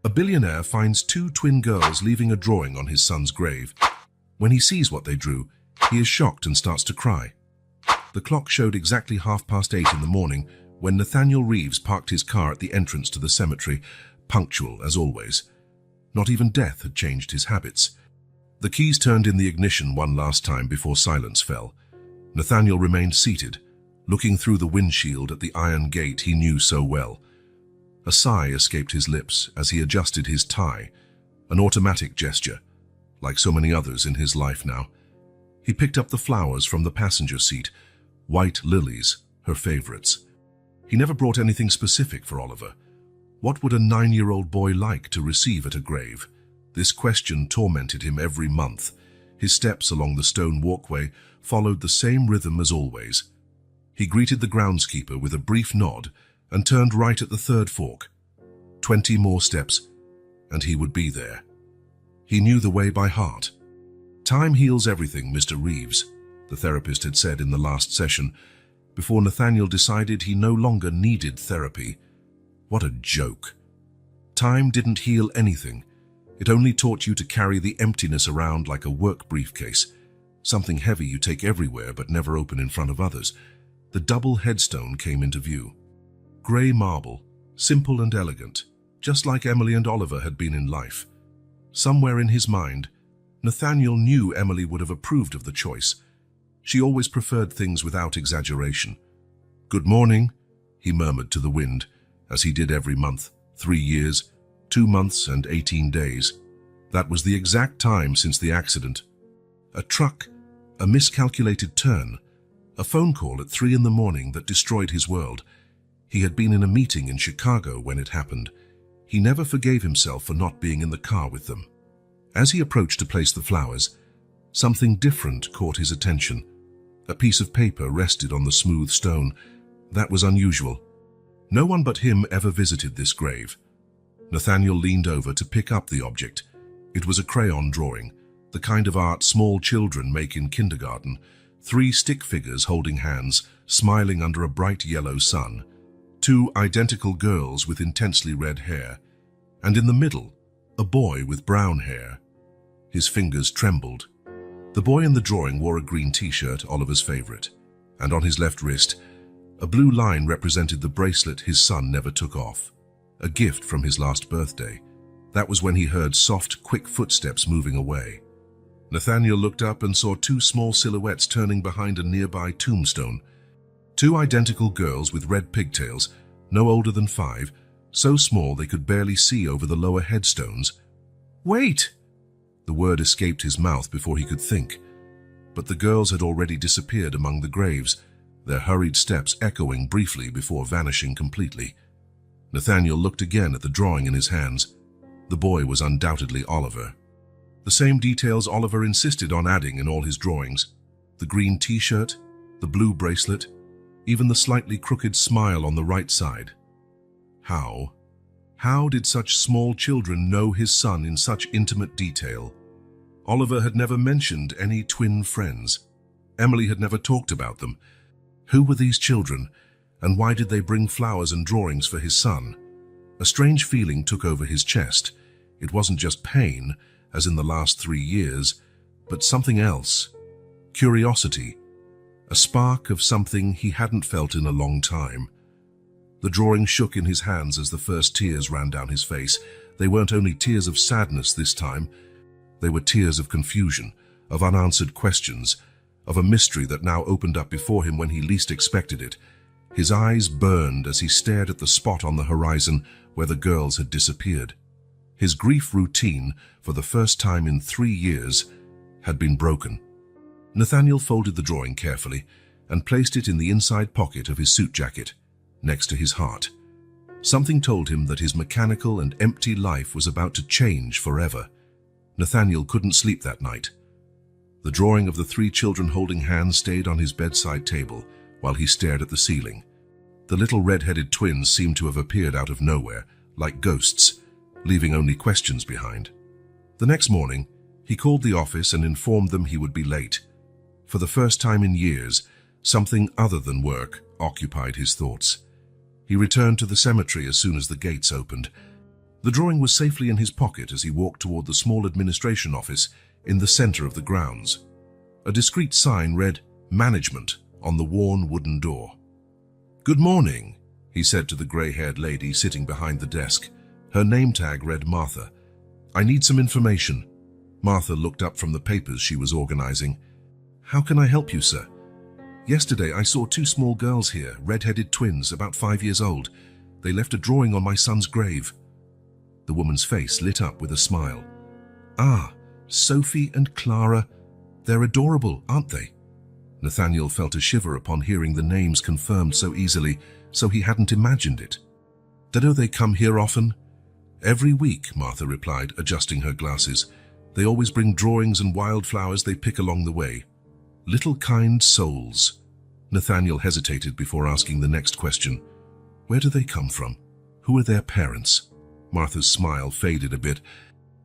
A billionaire finds two twin girls leaving a drawing on his son's grave. When he sees what they drew, he is shocked and starts to cry. The clock showed exactly 8:30 in the morning when Nathaniel Reeves parked his car at the entrance to the cemetery, punctual as always. Not even death had changed his habits. The keys turned in the ignition one last time before silence fell. Nathaniel remained seated, looking through the windshield at the iron gate he knew so well. A sigh escaped his lips as he adjusted his tie, an automatic gesture, like so many others in his life now. He picked up the flowers from the passenger seat, white lilies, her favorites. He never brought anything specific for Oliver. What would a 9-year-old boy like to receive at a grave? This question tormented him every month. His steps along the stone walkway followed the same rhythm as always. He greeted the groundskeeper with a brief nod and turned right at the third fork. 20 more steps, and he would be there. He knew the way by heart. "Time heals everything, Mr. Reeves," the therapist had said in the last session, before Nathaniel decided he no longer needed therapy. What a joke. Time didn't heal anything. It only taught you to carry the emptiness around like a work briefcase, something heavy you take everywhere but never open in front of others. The double headstone came into view. Grey marble, simple and elegant, just like Emily and Oliver had been in life. Somewhere in his mind, Nathaniel knew Emily would have approved of the choice. She always preferred things without exaggeration. "Good morning," he murmured to the wind, as he did every month, 3 years, 2 months and 18 days. That was the exact time since the accident. A truck, a miscalculated turn, a phone call at 3 in the morning that destroyed his world. He had been in a meeting in Chicago when it happened. He never forgave himself for not being in the car with them. As he approached to place the flowers, something different caught his attention. A piece of paper rested on the smooth stone. That was unusual. No one but him ever visited this grave. Nathaniel leaned over to pick up the object. It was a crayon drawing, the kind of art small children make in kindergarten. 3 stick figures holding hands, smiling under a bright yellow sun. 2 identical girls with intensely red hair. And in the middle, a boy with brown hair. His fingers trembled. The boy in the drawing wore a green t-shirt, Oliver's favorite, and on his left wrist, a blue line represented the bracelet his son never took off, a gift from his last birthday. That was when he heard soft, quick footsteps moving away. Nathaniel looked up and saw 2 small silhouettes turning behind a nearby tombstone. 2 identical girls with red pigtails, no older than 5, so small they could barely see over the lower headstones. "Wait!" The word escaped his mouth before he could think. But the girls had already disappeared among the graves, their hurried steps echoing briefly before vanishing completely. Nathaniel looked again at the drawing in his hands. The boy was undoubtedly Oliver. The same details Oliver insisted on adding in all his drawings. The green t-shirt, the blue bracelet, even the slightly crooked smile on the right side. How did such small children know his son in such intimate detail? Oliver had never mentioned any twin friends. Emily had never talked about them. Who were these children, and why did they bring flowers and drawings for his son? A strange feeling took over his chest. It wasn't just pain, as in the last 3 years, but something else. Curiosity. A spark of something he hadn't felt in a long time. The drawing shook in his hands as the first tears ran down his face. They weren't only tears of sadness this time. They were tears of confusion, of unanswered questions, of a mystery that now opened up before him when he least expected it. His eyes burned as he stared at the spot on the horizon where the girls had disappeared. His grief routine, for the first time in 3 years, had been broken. Nathaniel folded the drawing carefully and placed it in the inside pocket of his suit jacket, next to his heart. Something told him that his mechanical and empty life was about to change forever. Nathaniel couldn't sleep that night. The drawing of the 3 children holding hands stayed on his bedside table while he stared at the ceiling. The little red-headed twins seemed to have appeared out of nowhere, like ghosts, leaving only questions behind. The next morning, he called the office and informed them he would be late. For the first time in years, something other than work occupied his thoughts. He returned to the cemetery as soon as the gates opened. The drawing was safely in his pocket as he walked toward the small administration office in the center of the grounds. A discreet sign read, "Management," on the worn wooden door. "Good morning," he said to the gray-haired lady sitting behind the desk. Her name tag read Martha. "I need some information." Martha looked up from the papers she was organizing. "How can I help you, sir?" "Yesterday I saw two small girls here, red-headed twins, about 5 years old. They left a drawing on my son's grave." The woman's face lit up with a smile. "Ah, Sophie and Clara. They're adorable, aren't they?" Nathaniel felt a shiver upon hearing the names confirmed so easily, so he hadn't imagined it. "Do they come here often?" "Every week," Martha replied, adjusting her glasses. "They always bring drawings and wildflowers they pick along the way. Little kind souls." Nathaniel hesitated before asking the next question. "Where do they come from? Who are their parents?" Martha's smile faded a bit.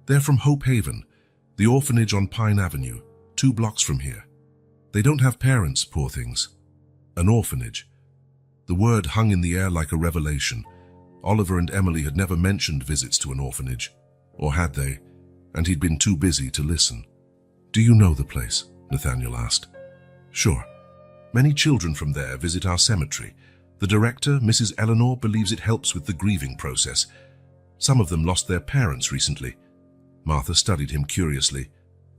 "They're from Hope Haven, the orphanage on Pine Avenue, 2 blocks from here. They don't have parents, poor things." An orphanage. The word hung in the air like a revelation. Oliver and Emily had never mentioned visits to an orphanage. Or had they? And he'd been too busy to listen. "Do you know the place?" Nathaniel asked. "Sure. Many children from there visit our cemetery. The director, Mrs. Eleanor, believes it helps with the grieving process. Some of them lost their parents recently." Martha studied him curiously.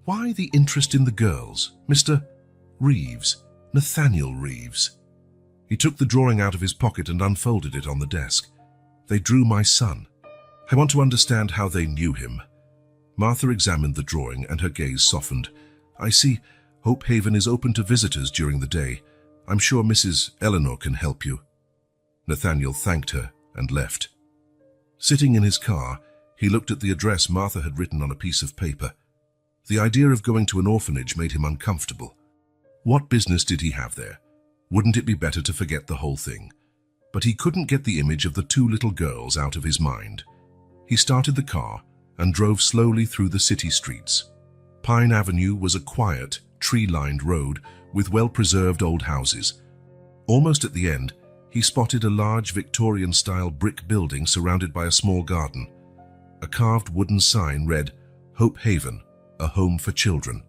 "Why the interest in the girls, Mr. Reeves, Nathaniel Reeves?" He took the drawing out of his pocket and unfolded it on the desk. "They drew my son. I want to understand how they knew him." Martha examined the drawing and her gaze softened. "I see. Hope Haven is open to visitors during the day. I'm sure Mrs. Eleanor can help you." Nathaniel thanked her and left. Sitting in his car, he looked at the address Martha had written on a piece of paper. The idea of going to an orphanage made him uncomfortable. What business did he have there? Wouldn't it be better to forget the whole thing? But he couldn't get the image of the 2 little girls out of his mind. He started the car and drove slowly through the city streets. Pine Avenue was a quiet, tree-lined road with well-preserved old houses. Almost at the end, he spotted a large Victorian-style brick building surrounded by a small garden. A carved wooden sign read, "Hope Haven, a home for children."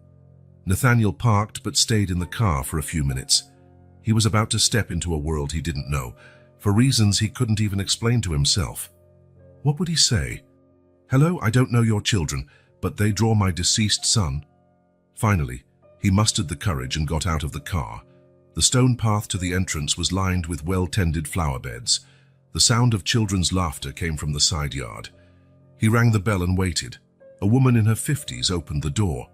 Nathaniel parked but stayed in the car for a few minutes. He was about to step into a world he didn't know, for reasons he couldn't even explain to himself. What would he say? "Hello, I don't know your children, but they draw my deceased son." Finally, he mustered the courage and got out of the car. The stone path to the entrance was lined with well-tended flower beds. The sound of children's laughter came from the side yard. He rang the bell and waited. A woman in her 50s opened the door.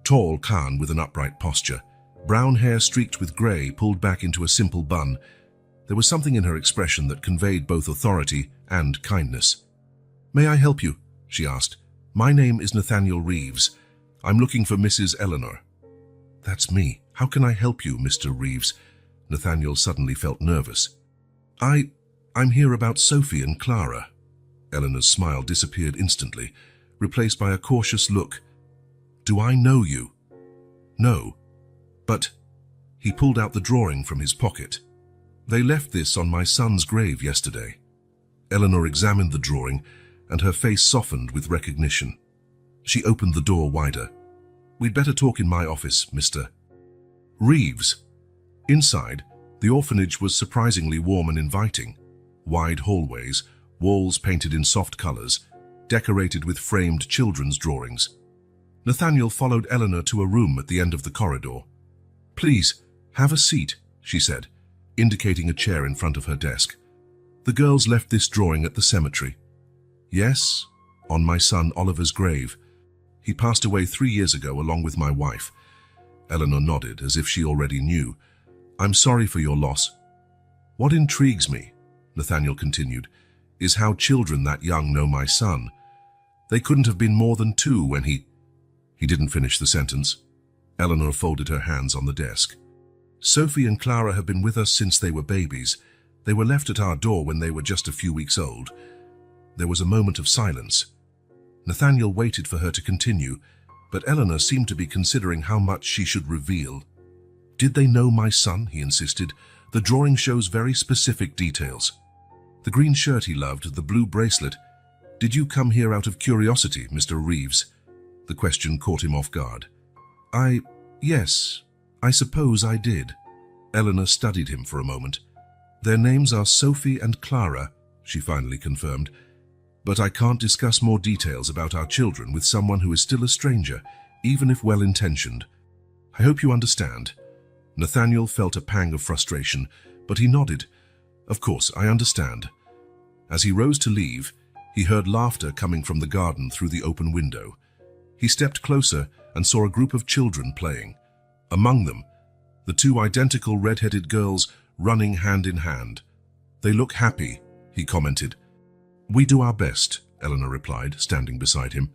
Tall, calm with an upright posture. Brown hair streaked with grey pulled back into a simple bun. There was something in her expression that conveyed both authority and kindness. "May I help you?" she asked. "My name is Nathaniel Reeves. I'm looking for Mrs. Eleanor." "That's me. How can I help you, Mr. Reeves?" Nathaniel suddenly felt nervous. I'm here about Sophie and Clara." Eleanor's smile disappeared instantly, replaced by a cautious look. "Do I know you?" "No. But..." He pulled out the drawing from his pocket. "They left this on my son's grave yesterday." Eleanor examined the drawing, and her face softened with recognition. She opened the door wider. "We'd better talk in my office, Mr. Reeves." Inside, the orphanage was surprisingly warm and inviting. Wide hallways, walls painted in soft colors, decorated with framed children's drawings. Nathaniel followed Eleanor to a room at the end of the corridor. "Please, have a seat," she said, indicating a chair in front of her desk. "The girls left this drawing at the cemetery." "Yes, on my son Oliver's grave. He passed away 3 years ago along with my wife." Eleanor nodded as if she already knew. "I'm sorry for your loss." "What intrigues me," Nathaniel continued, "is how children that young know my son. They couldn't have been more than 2 when he didn't finish the sentence. Eleanor folded her hands on the desk. "Sophie and Clara have been with us since they were babies. They were left at our door when they were just a few weeks old." There was a moment of silence. Nathaniel waited for her to continue, but Eleanor seemed to be considering how much she should reveal. "Did they know my son?" he insisted. "The drawing shows very specific details. The green shirt he loved, the blue bracelet. Did you come here out of curiosity, Mr. Reeves? The question caught him off guard. Yes, I suppose I did. Eleanor studied him for a moment. Their names are Sophie and Clara, she finally confirmed. But I can't discuss more details about our children with someone who is still a stranger, even if well-intentioned. I hope you understand. Nathaniel felt a pang of frustration, but he nodded. Of course, I understand. As he rose to leave, he heard laughter coming from the garden through the open window. He stepped closer and saw a group of children playing. Among them, the two identical red-headed girls running hand in hand. They look happy, he commented. We do our best, Eleanor replied, standing beside him.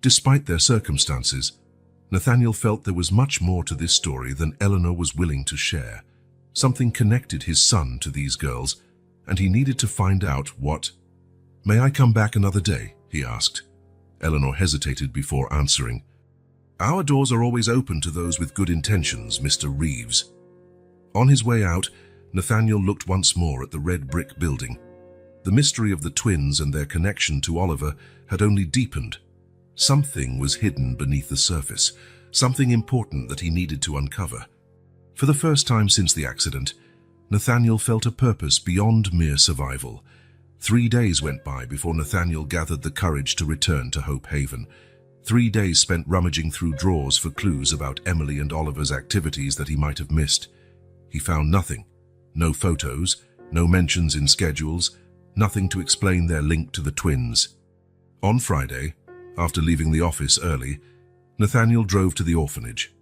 Despite their circumstances, Nathaniel felt there was much more to this story than Eleanor was willing to share. Something connected his son to these girls, and he needed to find out what. May I come back another day? He asked. Eleanor hesitated before answering. Our doors are always open to those with good intentions, Mr. Reeves. On his way out, Nathaniel looked once more at the red brick building. The mystery of the twins and their connection to Oliver had only deepened. Something was hidden beneath the surface, something important that he needed to uncover. For the first time since the accident, Nathaniel felt a purpose beyond mere survival. 3 days went by before Nathaniel gathered the courage to return to Hope Haven. 3 days spent rummaging through drawers for clues about Emily and Oliver's activities that he might have missed. He found nothing. No photos, no mentions in schedules, nothing to explain their link to the twins. On Friday, after leaving the office early, Nathaniel drove to the orphanage.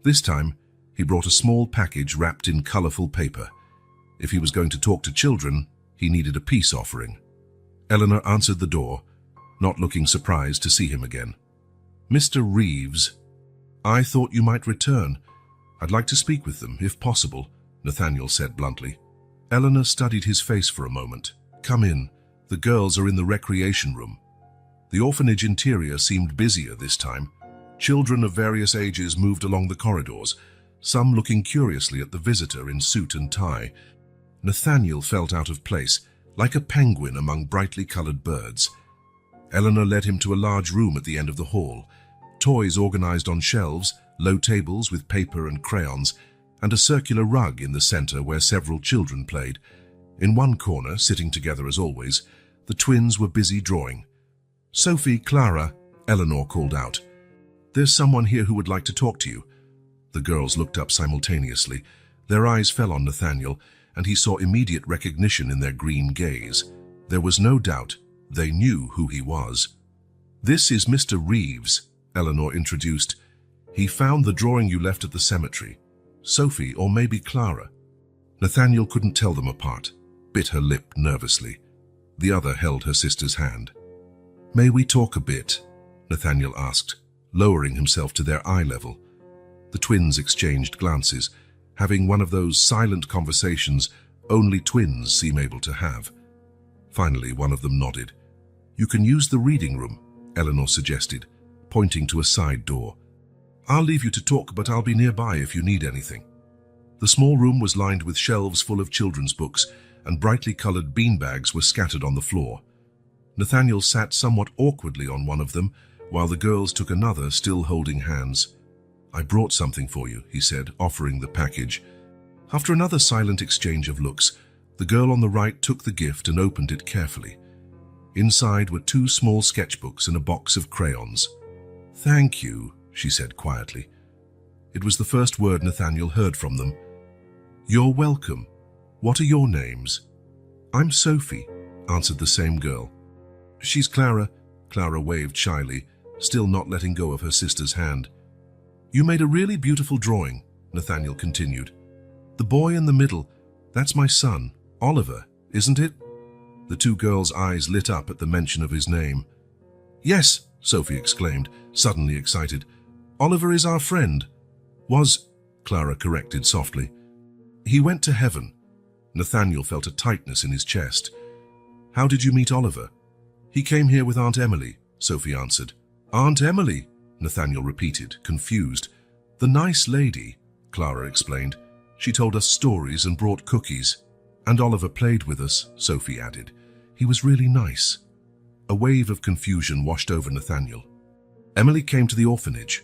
This time, he brought a small package wrapped in colorful paper. If he was going to talk to children, he needed a peace offering. Eleanor answered the door, not looking surprised to see him again. Mr. Reeves, I thought you might return. I'd like to speak with them, if possible, Nathaniel said bluntly. Eleanor studied his face for a moment. Come in. The girls are in the recreation room. The orphanage interior seemed busier this time. Children of various ages moved along the corridors, some looking curiously at the visitor in suit and tie. Nathaniel felt out of place, like a penguin among brightly colored birds. Eleanor led him to a large room at the end of the hall. Toys organized on shelves, low tables with paper and crayons, and a circular rug in the center where several children played. In one corner, sitting together as always, the twins were busy drawing. Sophie, Clara, Eleanor called out. There's someone here who would like to talk to you. The girls looked up simultaneously. Their eyes fell on Nathaniel, and he saw immediate recognition in their green gaze. There was no doubt. They knew who he was. This is Mr. Reeves, Eleanor introduced. He found the drawing you left at the cemetery. Sophie, or maybe Clara. Nathaniel couldn't tell them apart, bit her lip nervously. The other held her sister's hand. May we talk a bit? Nathaniel asked, lowering himself to their eye level. The twins exchanged glances, having one of those silent conversations only twins seem able to have. Finally, one of them nodded. You can use the reading room, Eleanor suggested, pointing to a side door. I'll leave you to talk, but I'll be nearby if you need anything. The small room was lined with shelves full of children's books, and brightly colored beanbags were scattered on the floor. Nathaniel sat somewhat awkwardly on one of them, while the girls took another, still holding hands. I brought something for you, he said, offering the package. After another silent exchange of looks, the girl on the right took the gift and opened it carefully. Inside were 2 small sketchbooks and a box of crayons. Thank you, she said quietly. It was the first word Nathaniel heard from them. You're welcome. What are your names? I'm Sophie, answered the same girl. She's Clara, Clara waved shyly, still not letting go of her sister's hand. You made a really beautiful drawing, Nathaniel continued. The boy in the middle, that's my son, Oliver, isn't it? The 2 girls' eyes lit up at the mention of his name. Yes, Sophie exclaimed, suddenly excited. Oliver is our friend. Was, Clara corrected softly. He went to heaven. Nathaniel felt a tightness in his chest. How did you meet Oliver? He came here with Aunt Emily, Sophie answered. Aunt Emily, Nathaniel repeated, confused. The nice lady, Clara explained. She told us stories and brought cookies. And Oliver played with us, Sophie added. He was really nice. A wave of confusion washed over Nathaniel. Emily came to the orphanage,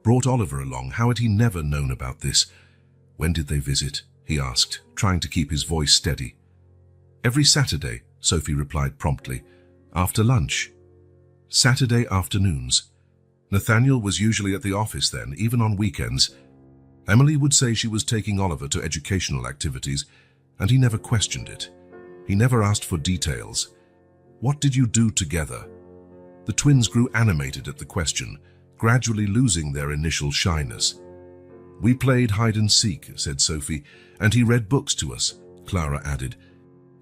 brought Oliver along. How had he never known about this? When did they visit? He asked, trying to keep his voice steady. Every Saturday, Sophie replied promptly. After lunch. Saturday afternoons. Nathaniel was usually at the office then, even on weekends. Emily would say she was taking Oliver to educational activities, and he never questioned it. He never asked for details. What did you do together? The twins grew animated at the question, gradually losing their initial shyness. We played hide and seek, said Sophie, and he read books to us, Clara added.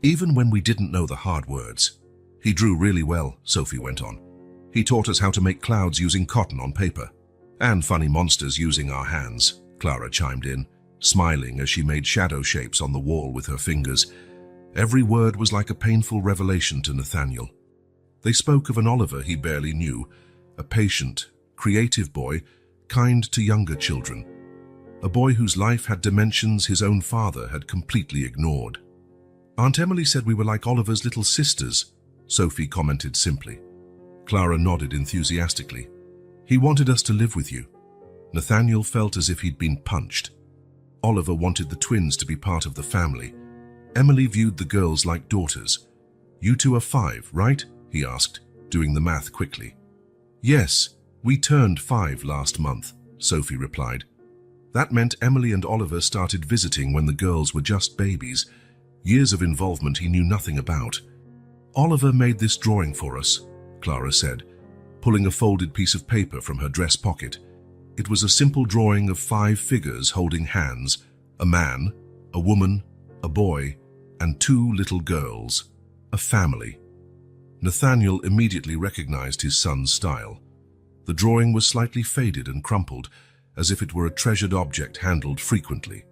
Even when we didn't know the hard words. He drew really well, Sophie went on. He taught us how to make clouds using cotton on paper. And funny monsters using our hands, Clara chimed in, smiling as she made shadow shapes on the wall with her fingers. Every word was like a painful revelation to Nathaniel. They spoke of an Oliver he barely knew, a patient, creative boy, kind to younger children. A boy whose life had dimensions his own father had completely ignored. Aunt Emily said we were like Oliver's little sisters, Sophie commented simply. Clara nodded enthusiastically. He wanted us to live with you. Nathaniel felt as if he'd been punched. Oliver wanted the twins to be part of the family. Emily viewed the girls like daughters. You two are 5, right? He asked, doing the math quickly. Yes, we turned 5 last month, Sophie replied. That meant Emily and Oliver started visiting when the girls were just babies, years of involvement he knew nothing about. Oliver made this drawing for us, Clara said, pulling a folded piece of paper from her dress pocket. It was a simple drawing of 5 figures holding hands, a man, a woman, a boy, and 2 little girls, a family. Nathaniel immediately recognized his son's style. The drawing was slightly faded and crumpled, as if it were a treasured object handled frequently.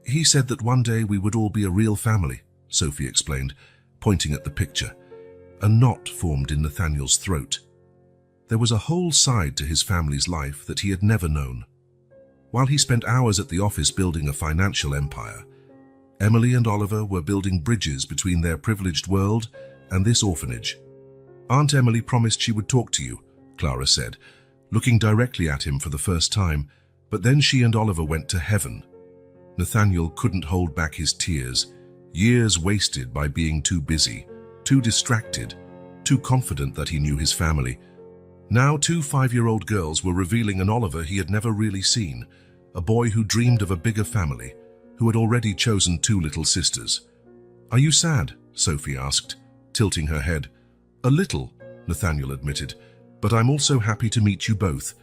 He said that one day we would all be a real family, Sophie explained, pointing at the picture. A knot formed in Nathaniel's throat. There was a whole side to his family's life that he had never known. While he spent hours at the office building a financial empire, Emily and Oliver were building bridges between their privileged world and this orphanage. Aunt Emily promised she would talk to you, Clara said, looking directly at him for the first time, but then she and Oliver went to heaven. Nathaniel couldn't hold back his tears, years wasted by being too busy, too distracted, too confident that he knew his family. Now 2 5-year-old girls were revealing an Oliver he had never really seen, a boy who dreamed of a bigger family, who had already chosen 2 little sisters. Are you sad? Sophie asked, tilting her head. A little, Nathaniel admitted, but I'm also happy to meet you both.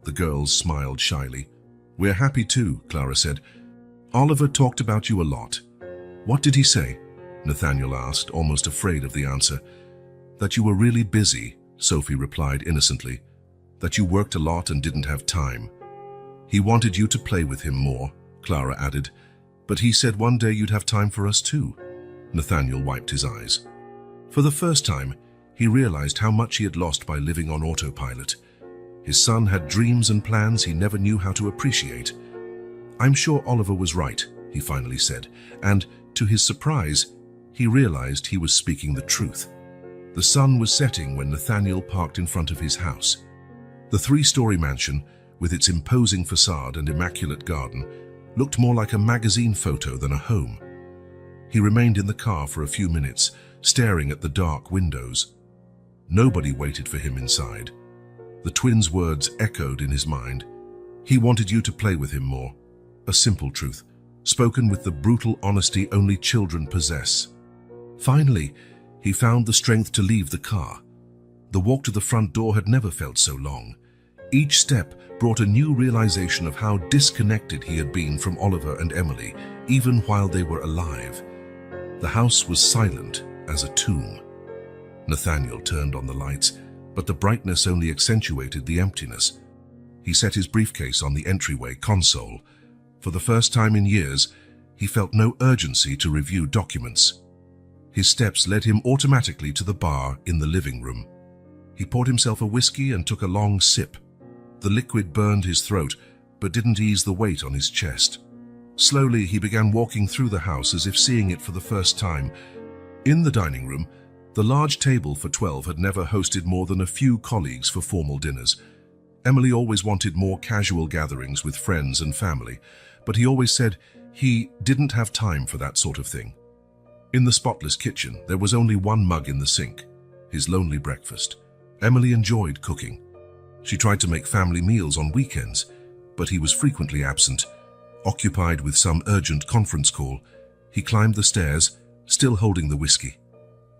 The girls smiled shyly. We're happy too, Clara said. Oliver talked about you a lot. What did he say? Nathaniel asked, almost afraid of the answer. That you were really busy, Sophie replied innocently. That you worked a lot and didn't have time. He wanted you to play with him more, Clara added. But he said one day you'd have time for us too. Nathaniel wiped his eyes. For the first time, he realized how much he had lost by living on autopilot. His son had dreams and plans he never knew how to appreciate. I'm sure Oliver was right, he finally said, and, to his surprise, he realized he was speaking the truth. The sun was setting when Nathaniel parked in front of his house. The 3-story mansion, with its imposing facade and immaculate garden, looked more like a magazine photo than a home. He remained in the car for a few minutes, staring at the dark windows. Nobody waited for him inside. The twins' words echoed in his mind. He wanted you to play with him more. A simple truth, spoken with the brutal honesty only children possess. Finally, he found the strength to leave the car. The walk to the front door had never felt so long. Each step brought a new realization of how disconnected he had been from Oliver and Emily, even while they were alive. The house was silent as a tomb. Nathaniel turned on the lights, but the brightness only accentuated the emptiness. He set his briefcase on the entryway console. For the first time in years, he felt no urgency to review documents. His steps led him automatically to the bar in the living room. He poured himself a whiskey and took a long sip. The liquid burned his throat, but didn't ease the weight on his chest. Slowly, he began walking through the house as if seeing it for the first time. In the dining room, The large table for 12 had never hosted more than a few colleagues for formal dinners. Emily always wanted more casual gatherings with friends and family, but he always said he didn't have time for that sort of thing. In the spotless kitchen, there was only one mug in the sink, his lonely breakfast. Emily enjoyed cooking. She tried to make family meals on weekends, but he was frequently absent. Occupied with some urgent conference call, he climbed the stairs, still holding the whiskey.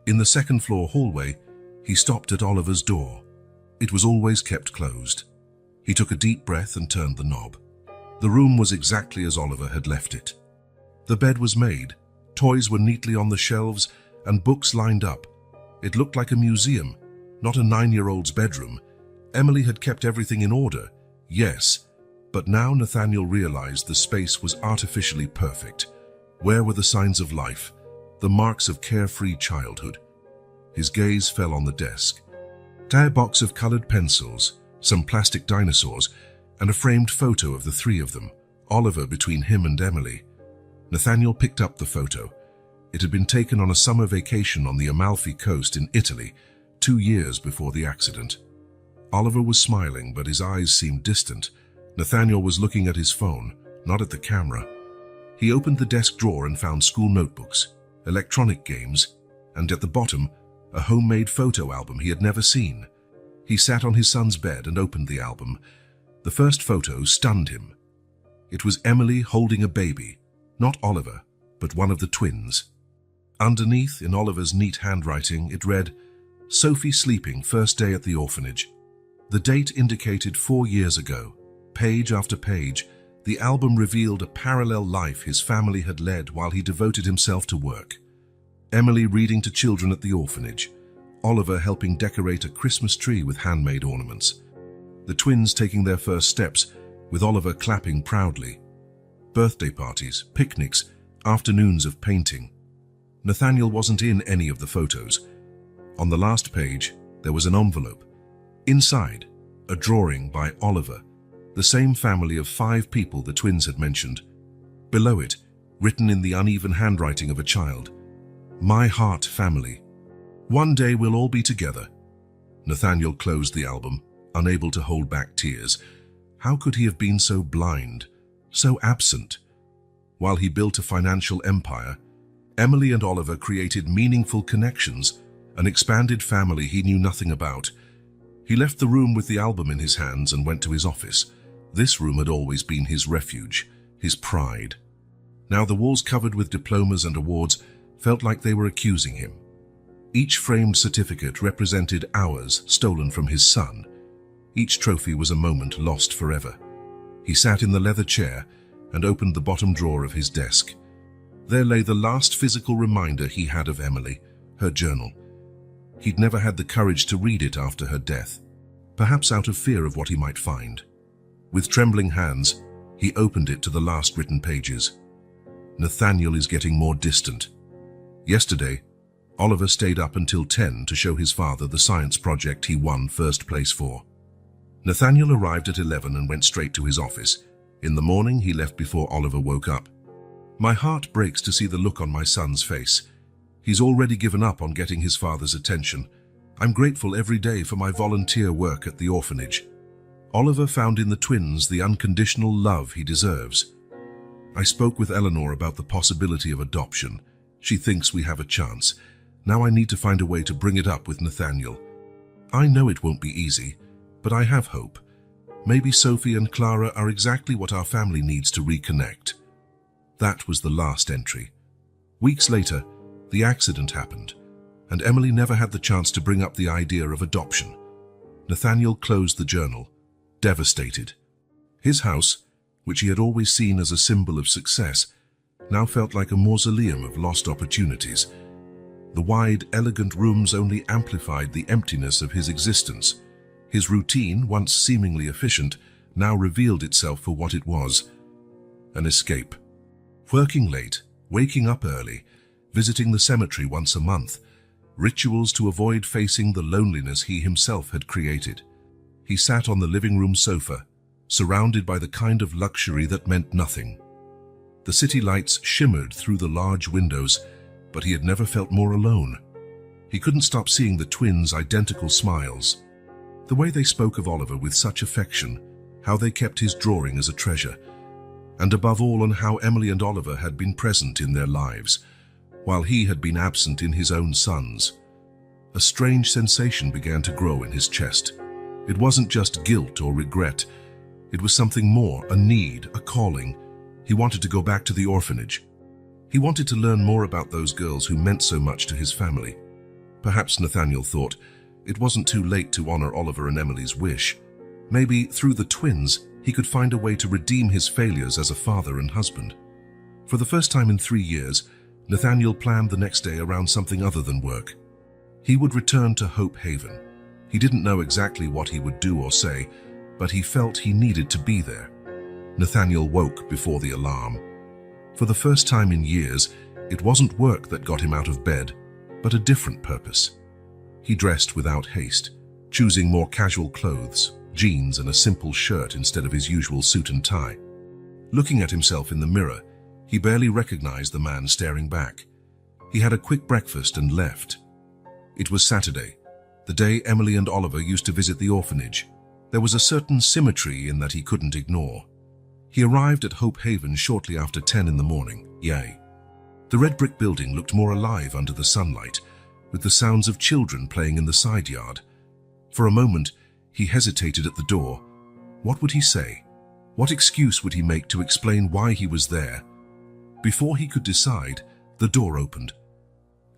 In the second-floor hallway, he stopped at Oliver's door. It was always kept closed. He took a deep breath and turned the knob. The room was exactly as Oliver had left it. The bed was made, toys were neatly on the shelves, and books lined up. It looked like a museum, not a 9-year-old's bedroom. Emily had kept everything in order, yes, but now Nathaniel realized the space was artificially perfect. Where were the signs of life, the marks of carefree childhood? His gaze fell on the desk. A box of colored pencils, some plastic dinosaurs, and a framed photo of the three of them, Oliver between him and Emily. Nathaniel picked up the photo. It had been taken on a summer vacation on the Amalfi Coast in Italy, 2 years before the accident. Oliver was smiling, but his eyes seemed distant. Nathaniel was looking at his phone, not at the camera. He opened the desk drawer and found school notebooks, electronic games, and at the bottom, a homemade photo album he had never seen. He sat on his son's bed and opened the album. The first photo stunned him. It was Emily holding a baby, not Oliver, but one of the twins. Underneath, in Oliver's neat handwriting, it read, "Sophie sleeping, first day at the orphanage." The date indicated 4 years ago. Page after page, the album revealed a parallel life his family had led while he devoted himself to work. Emily reading to children at the orphanage, Oliver helping decorate a Christmas tree with handmade ornaments, the twins taking their first steps, with Oliver clapping proudly, birthday parties, picnics, afternoons of painting. Nathaniel wasn't in any of the photos. On the last page, there was an envelope. Inside, a drawing by Oliver, the same family of 5 people the twins had mentioned. Below it, written in the uneven handwriting of a child, "My heart family. One day we'll all be together." Nathaniel closed the album, unable to hold back tears. How could he have been so blind, so absent? While he built a financial empire, Emily and Oliver created meaningful connections, an expanded family he knew nothing about. He left the room with the album in his hands and went to his office. This room had always been his refuge, his pride. Now the walls covered with diplomas and awards felt like they were accusing him. Each framed certificate represented hours stolen from his son. Each trophy was a moment lost forever. He sat in the leather chair and opened the bottom drawer of his desk. There lay the last physical reminder he had of Emily, her journal. He'd never had the courage to read it after her death, perhaps out of fear of what he might find. With trembling hands, he opened it to the last written pages. Nathaniel is getting more distant. Yesterday, Oliver stayed up until 10 to show his father the science project he won first place for. Nathaniel arrived at 11 and went straight to his office. In the morning, he left before Oliver woke up. "My heart breaks to see the look on my son's face. He's already given up on getting his father's attention. I'm grateful every day for my volunteer work at the orphanage." Oliver found in the twins the unconditional love he deserves. "I spoke with Eleanor about the possibility of adoption. She thinks we have a chance. Now I need to find a way to bring it up with Nathaniel. I know it won't be easy, but I have hope. Maybe Sophie and Clara are exactly what our family needs to reconnect." That was the last entry. Weeks later, the accident happened, and Emily never had the chance to bring up the idea of adoption. Nathaniel closed the journal, devastated. His house, which he had always seen as a symbol of success, now felt like a mausoleum of lost opportunities. The wide, elegant rooms only amplified the emptiness of his existence. His routine, once seemingly efficient, now revealed itself for what it was: an escape. Working late, waking up early, visiting the cemetery once a month, rituals to avoid facing the loneliness he himself had created. He sat on the living room sofa, surrounded by the kind of luxury that meant nothing. The city lights shimmered through the large windows, but he had never felt more alone. He couldn't stop seeing the twins' identical smiles. The way they spoke of Oliver with such affection, how they kept his drawing as a treasure, and above all on how Emily and Oliver had been present in their lives, while he had been absent in his own son's. A strange sensation began to grow in his chest. It wasn't just guilt or regret. It was something more, a need, a calling. He wanted to go back to the orphanage. He wanted to learn more about those girls who meant so much to his family. Perhaps, Nathaniel thought, it wasn't too late to honor Oliver and Emily's wish. Maybe, through the twins, he could find a way to redeem his failures as a father and husband. For the first time in 3 years, Nathaniel planned the next day around something other than work. He would return to Hope Haven. He didn't know exactly what he would do or say, but he felt he needed to be there. Nathaniel woke before the alarm. For the first time in years, it wasn't work that got him out of bed, but a different purpose. He dressed without haste, choosing more casual clothes, jeans and a simple shirt instead of his usual suit and tie. Looking at himself in the mirror, he barely recognized the man staring back. He had a quick breakfast and left. It was Saturday, the day Emily and Oliver used to visit the orphanage. There was a certain symmetry in that he couldn't ignore. He arrived at Hope Haven shortly after 10 in the morning. Yay. The red brick building looked more alive under the sunlight, with the sounds of children playing in the side yard. For a moment, he hesitated at the door. What would he say? What excuse would he make to explain why he was there? Before he could decide, the door opened.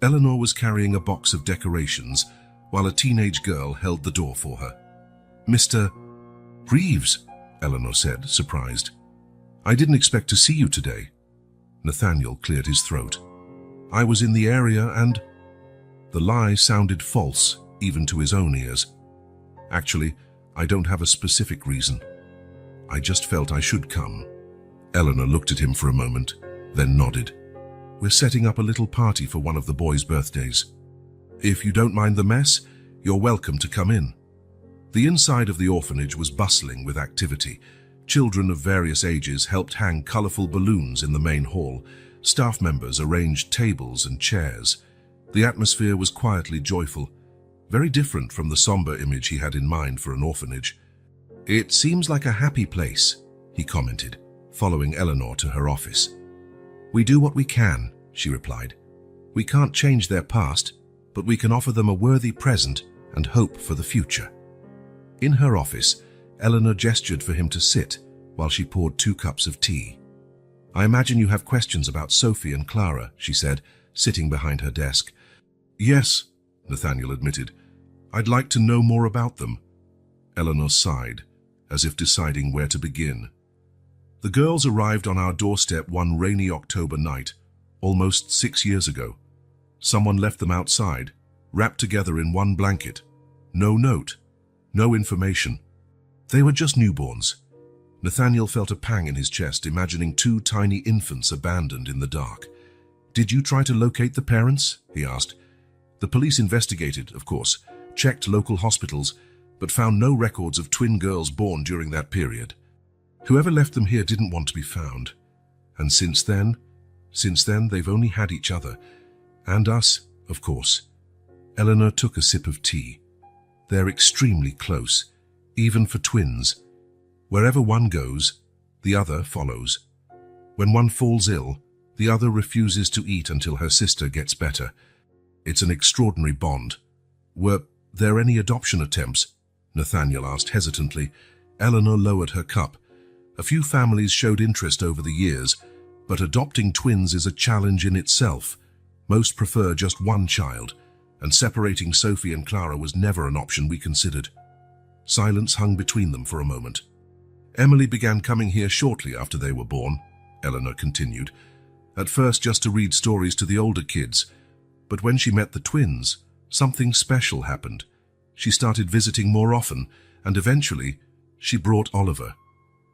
Eleanor was carrying a box of decorations, while a teenage girl held the door for her. "Mr. Reeves," Eleanor said, surprised. "I didn't expect to see you today." Nathaniel cleared his throat. "I was in the area and—" The lie sounded false, even to his own ears. "Actually, I don't have a specific reason. I just felt I should come." Eleanor looked at him for a moment, then nodded. "We're setting up a little party for one of the boys' birthdays. If you don't mind the mess, you're welcome to come in." The inside of the orphanage was bustling with activity. Children of various ages helped hang colorful balloons in the main hall. Staff members arranged tables and chairs. The atmosphere was quietly joyful, very different from the somber image he had in mind for an orphanage. "It seems like a happy place," he commented, following Eleanor to her office. "We do what we can," she replied. "We can't change their past, but we can offer them a worthy present and hope for the future." In her office, Eleanor gestured for him to sit while she poured 2 cups of tea. "I imagine you have questions about Sophie and Clara," she said, sitting behind her desk. "Yes," Nathaniel admitted. "I'd like to know more about them." Eleanor sighed, as if deciding where to begin. "The girls arrived on our doorstep one rainy October night, almost 6 years ago. Someone left them outside, wrapped together in one blanket. No note, no information. They were just newborns." Nathaniel felt a pang in his chest, imagining 2 tiny infants abandoned in the dark. "Did you try to locate the parents?" he asked. "The police investigated, of course, checked local hospitals, but found no records of twin girls born during that period. Whoever left them here didn't want to be found. And since then, they've only had each other. And us, of course." Eleanor took a sip of tea. "They're extremely close, even for twins. Wherever one goes, the other follows. When one falls ill, the other refuses to eat until her sister gets better. It's an extraordinary bond." "Were there any adoption attempts?" Nathaniel asked hesitantly. Eleanor lowered her cup. "A few families showed interest over the years, but adopting twins is a challenge in itself. Most prefer just one child, and separating Sophie and Clara was never an option we considered." Silence hung between them for a moment. "Emily began coming here shortly after they were born," Eleanor continued. "At first just to read stories to the older kids, but when she met the twins, something special happened. She started visiting more often, and eventually, she brought Oliver.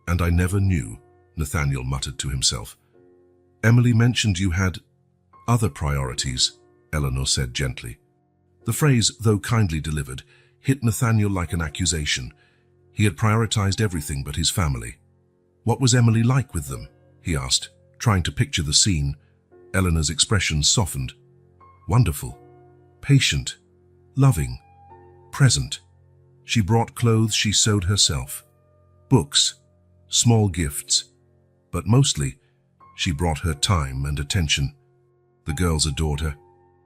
And I never knew," Nathaniel muttered to himself. "Emily mentioned you had other priorities," Eleanor said gently. The phrase, though kindly delivered, hit Nathaniel like an accusation. He had prioritized everything but his family. "What was Emily like with them?" he asked, trying to picture the scene. Eleanor's expression softened. "Wonderful. patient, loving, present. She brought clothes she sewed herself, books, small gifts, but mostly she brought her time and attention. The girls adored her.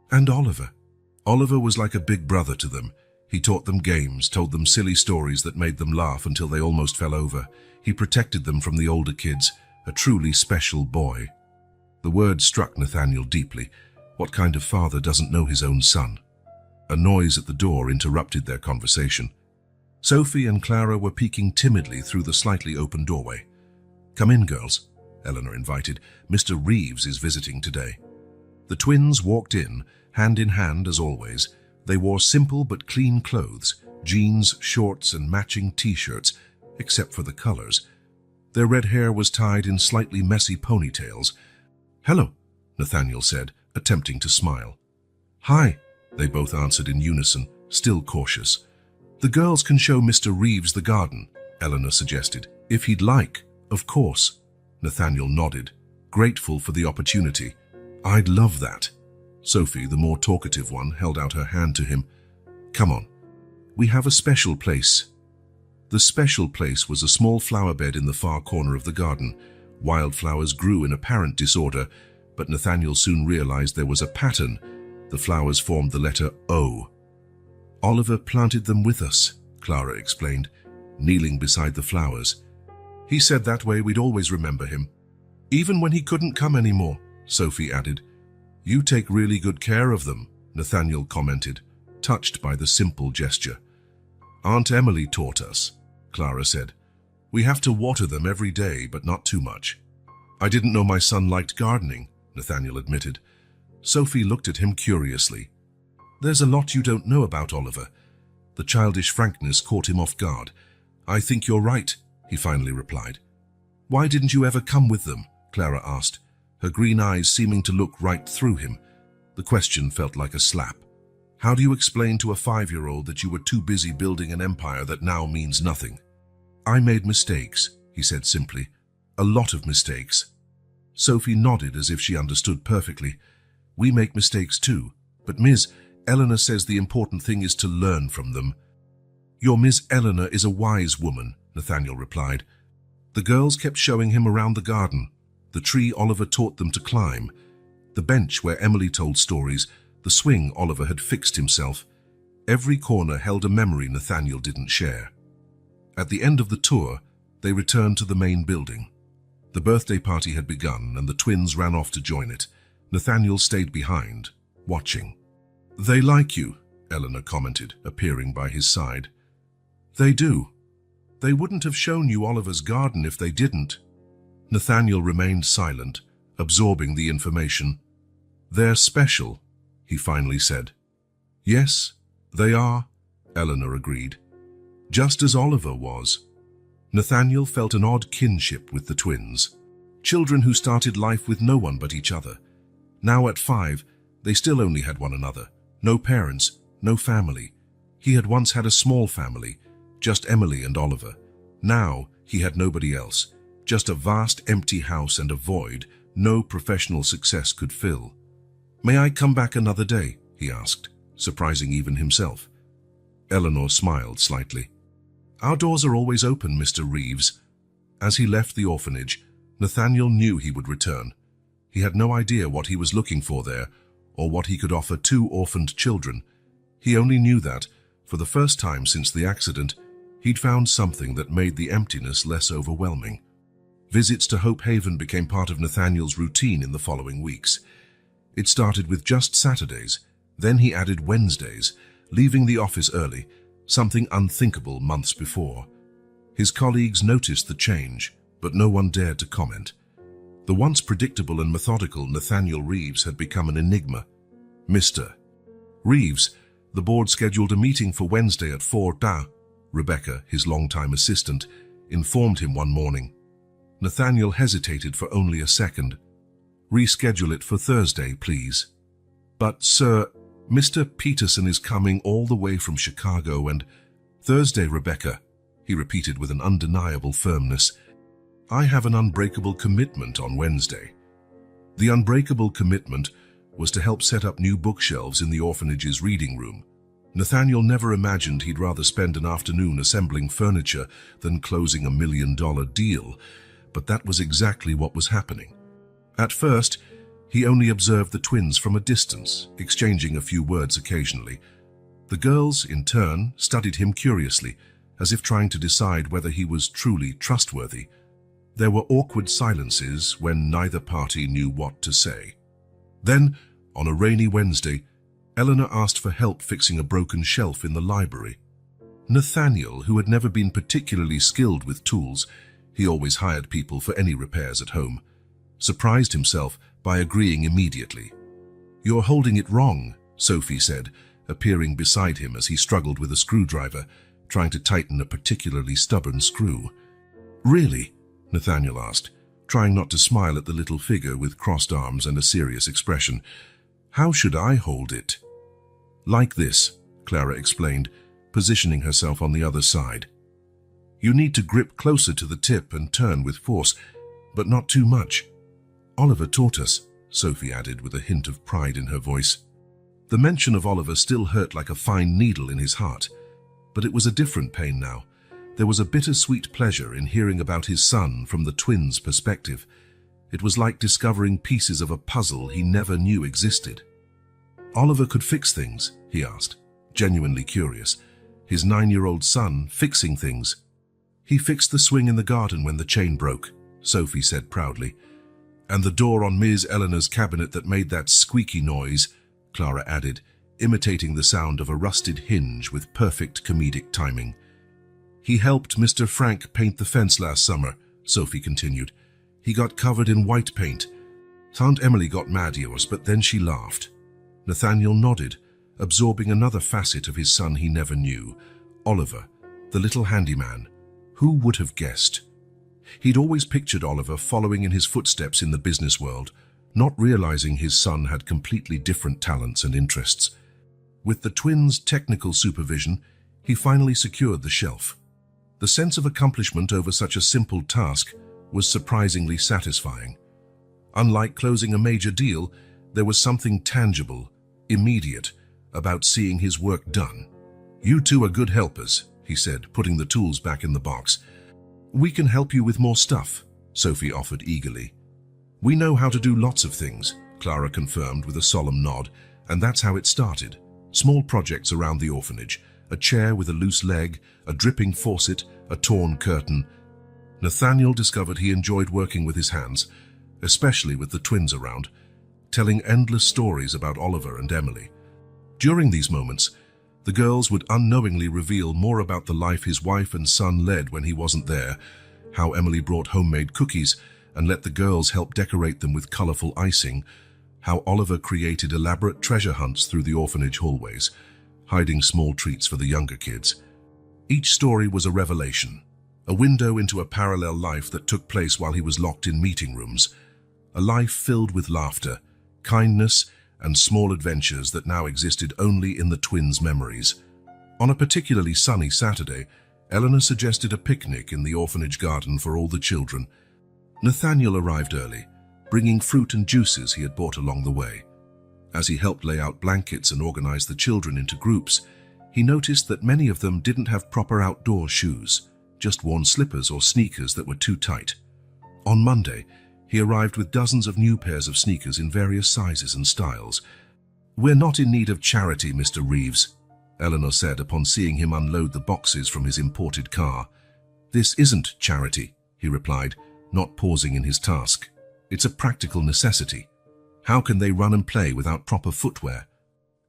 And Oliver. Oliver was like a big brother to them. He taught them games, told them silly stories that made them laugh until they almost fell over. He protected them from the older kids, a truly special boy. The word struck Nathaniel deeply. What kind of father doesn't know his own son? A noise at the door interrupted their conversation. Sophie and Clara were peeking timidly through the slightly open doorway. "Come in, girls," Eleanor invited. "Mr. Reeves is visiting today." The twins walked in hand as always. They wore simple but clean clothes, jeans, shorts, and matching t-shirts, except for the colors. Their red hair was tied in slightly messy ponytails. "Hello," Nathaniel said, attempting to smile. "Hi," they both answered in unison, still cautious. "The girls can show Mr. Reeves the garden," Eleanor suggested. "If he'd like, of course." Nathaniel nodded, grateful for the opportunity. "I'd love that." Sophie, the more talkative one, held out her hand to him. "Come on. We have a special place." The special place was a small flower bed in the far corner of the garden. Wildflowers grew in apparent disorder, but Nathaniel soon realized there was a pattern. The flowers formed the letter O. "Oliver planted them with us," Clara explained, kneeling beside the flowers. "He said that way we'd always remember him. Even when he couldn't come anymore," Sophie added. "You take really good care of them," Nathaniel commented, touched by the simple gesture. "Aunt Emily taught us," Clara said. "We have to water them every day, but not too much." "I didn't know my son liked gardening," Nathaniel admitted. Sophie looked at him curiously. "There's a lot you don't know about Oliver." The childish frankness caught him off guard. "I think you're right," he finally replied. "Why didn't you ever come with them?" Clara asked, her green eyes seeming to look right through him. The question felt like a slap. "How do you explain to a 5-year-old that you were too busy building an empire that now means nothing?" "I made mistakes," he said simply. "A lot of mistakes." Sophie nodded as if she understood perfectly. "We make mistakes too, but Ms. Eleanor says the important thing is to learn from them." "Your Miss Eleanor is a wise woman," Nathaniel replied. The girls kept showing him around the garden, the tree Oliver taught them to climb, the bench where Emily told stories, the swing Oliver had fixed himself. Every corner held a memory Nathaniel didn't share. At the end of the tour, they returned to the main building. The birthday party had begun, and the twins ran off to join it. Nathaniel stayed behind, watching. "They like you," Eleanor commented, appearing by his side. "They do. They wouldn't have shown you Oliver's garden if they didn't." Nathaniel remained silent, absorbing the information. "They're special," he finally said. "Yes, they are," Eleanor agreed. "Just as Oliver was." Nathaniel felt an odd kinship with the twins. Children who started life with no one but each other. Now at 5, they still only had one another. No parents, no family. He had once had a small family, just Emily and Oliver. Now he had nobody else, just a vast empty house and a void no professional success could fill. "May I come back another day?" he asked, surprising even himself. Eleanor smiled slightly. "Our doors are always open, Mr. Reeves." As he left the orphanage, Nathaniel knew he would return. He had no idea what he was looking for there, or what he could offer 2 orphaned children. He only knew that, for the first time since the accident, he'd found something that made the emptiness less overwhelming. Visits to Hope Haven became part of Nathaniel's routine in the following weeks. It started with just Saturdays, then he added Wednesdays, leaving the office early, something unthinkable months before. His colleagues noticed the change, but no one dared to comment. The once predictable and methodical Nathaniel Reeves had become an enigma. Mr. Reeves, the board scheduled a meeting for Wednesday at 4:00. Rebecca, his longtime assistant, informed him one morning. Nathaniel hesitated for only a second. "Reschedule it for Thursday, please." "But, sir, Mr. Peterson is coming all the way from Chicago and—" "Thursday, Rebecca," he repeated with an undeniable firmness. "I have an unbreakable commitment on Wednesday." The unbreakable commitment was to help set up new bookshelves in the orphanage's reading room. Nathaniel never imagined he'd rather spend an afternoon assembling furniture than closing $1 million deal, but that was exactly what was happening. At first, he only observed the twins from a distance, exchanging a few words occasionally. The girls, in turn, studied him curiously, as if trying to decide whether he was truly trustworthy. There were awkward silences when neither party knew what to say. Then, on a rainy Wednesday, Eleanor asked for help fixing a broken shelf in the library. Nathaniel, who had never been particularly skilled with tools, he always hired people for any repairs at home, surprised himself by agreeing immediately. "You're holding it wrong," Sophie said, appearing beside him as he struggled with a screwdriver, trying to tighten a particularly stubborn screw. "Really?" Nathaniel asked, trying not to smile at the little figure with crossed arms and a serious expression. "How should I hold it?" "Like this," Clara explained, positioning herself on the other side. "You need to grip closer to the tip and turn with force, but not too much. Oliver taught us," Sophie added with a hint of pride in her voice. The mention of Oliver still hurt like a fine needle in his heart, but it was a different pain now. There was a bittersweet pleasure in hearing about his son from the twins' perspective. It was like discovering pieces of a puzzle he never knew existed. "Oliver could fix things?" he asked, genuinely curious. His 9-year-old son fixing things. "He fixed the swing in the garden when the chain broke," Sophie said proudly. "And the door on Ms. Eleanor's cabinet that made that squeaky noise," Clara added, imitating the sound of a rusted hinge with perfect comedic timing. "He helped Mr. Frank paint the fence last summer," Sophie continued. "He got covered in white paint. Aunt Emily got mad at us, but then she laughed." Nathaniel nodded, absorbing another facet of his son he never knew, Oliver, the little handyman. Who would have guessed? He'd always pictured Oliver following in his footsteps in the business world, not realizing his son had completely different talents and interests. With the twins' technical supervision, he finally secured the shelf. The sense of accomplishment over such a simple task was surprisingly satisfying. Unlike closing a major deal, there was something tangible, immediate, about seeing his work done. "You two are good helpers," he said, putting the tools back in the box. "We can help you with more stuff," Sophie offered eagerly. "We know how to do lots of things," Clara confirmed with a solemn nod, and that's how it started. Small projects around the orphanage, a chair with a loose leg, a dripping faucet, a torn curtain. Nathaniel discovered he enjoyed working with his hands, especially with the twins around, telling endless stories about Oliver and Emily. During these moments, the girls would unknowingly reveal more about the life his wife and son led when he wasn't there, how Emily brought homemade cookies and let the girls help decorate them with colorful icing, how Oliver created elaborate treasure hunts through the orphanage hallways, hiding small treats for the younger kids. Each story was a revelation, a window into a parallel life that took place while he was locked in meeting rooms, a life filled with laughter, kindness, and small adventures that now existed only in the twins' memories. On a particularly sunny Saturday, Eleanor suggested a picnic in the orphanage garden for all the children. Nathaniel arrived early, bringing fruit and juices he had bought along the way. As he helped lay out blankets and organize the children into groups, he noticed that many of them didn't have proper outdoor shoes, just worn slippers or sneakers that were too tight. On Monday, he arrived with dozens of new pairs of sneakers in various sizes and styles. "We're not in need of charity, Mr. Reeves," Eleanor said upon seeing him unload the boxes from his imported car. "This isn't charity," he replied, not pausing in his task. "It's a practical necessity. How can they run and play without proper footwear?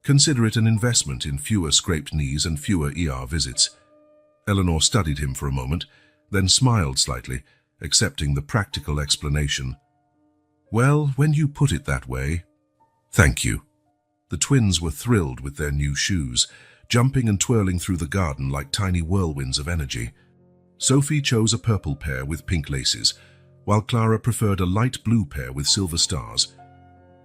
Consider it an investment in fewer scraped knees and fewer ER visits." Eleanor studied him for a moment, then smiled slightly, accepting the practical explanation. "Well, when you put it that way, thank you." The twins were thrilled with their new shoes, jumping and twirling through the garden like tiny whirlwinds of energy. Sophie chose a purple pair with pink laces, while Clara preferred a light blue pair with silver stars.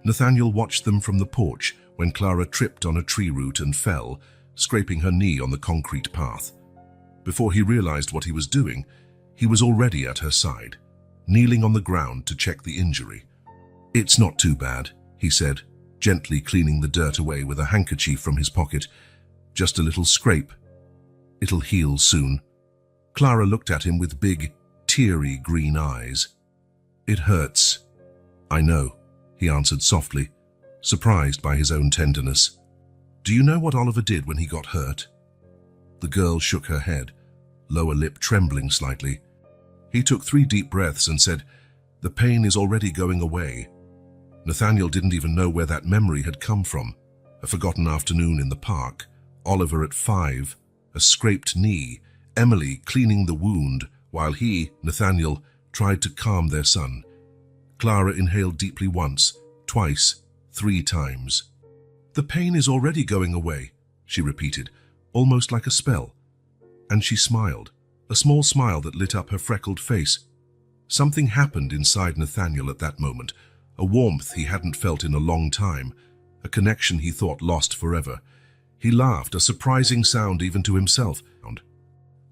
Nathaniel watched them from the porch when Clara tripped on a tree root and fell, scraping her knee on the concrete path. Before he realized what he was doing, he was already at her side, kneeling on the ground to check the injury. "It's not too bad," he said, gently cleaning the dirt away with a handkerchief from his pocket. "Just a little scrape. It'll heal soon." Clara looked at him with big, teary green eyes. "It hurts." "I know," he answered softly, surprised by his own tenderness. "Do you know what Oliver did when he got hurt?" The girl shook her head, lower lip trembling slightly. "He took 3 deep breaths and said, 'The pain is already going away.'" Nathaniel didn't even know where that memory had come from. A forgotten afternoon in the park, Oliver at 5, a scraped knee, Emily cleaning the wound, while he, Nathaniel, tried to calm their son. Clara inhaled deeply once, twice, 3 times. "The pain is already going away," she repeated, almost like a spell. And she smiled, a small smile that lit up her freckled face. Something happened inside Nathaniel at that moment, a warmth he hadn't felt in a long time, a connection he thought lost forever. He laughed, a surprising sound even to himself.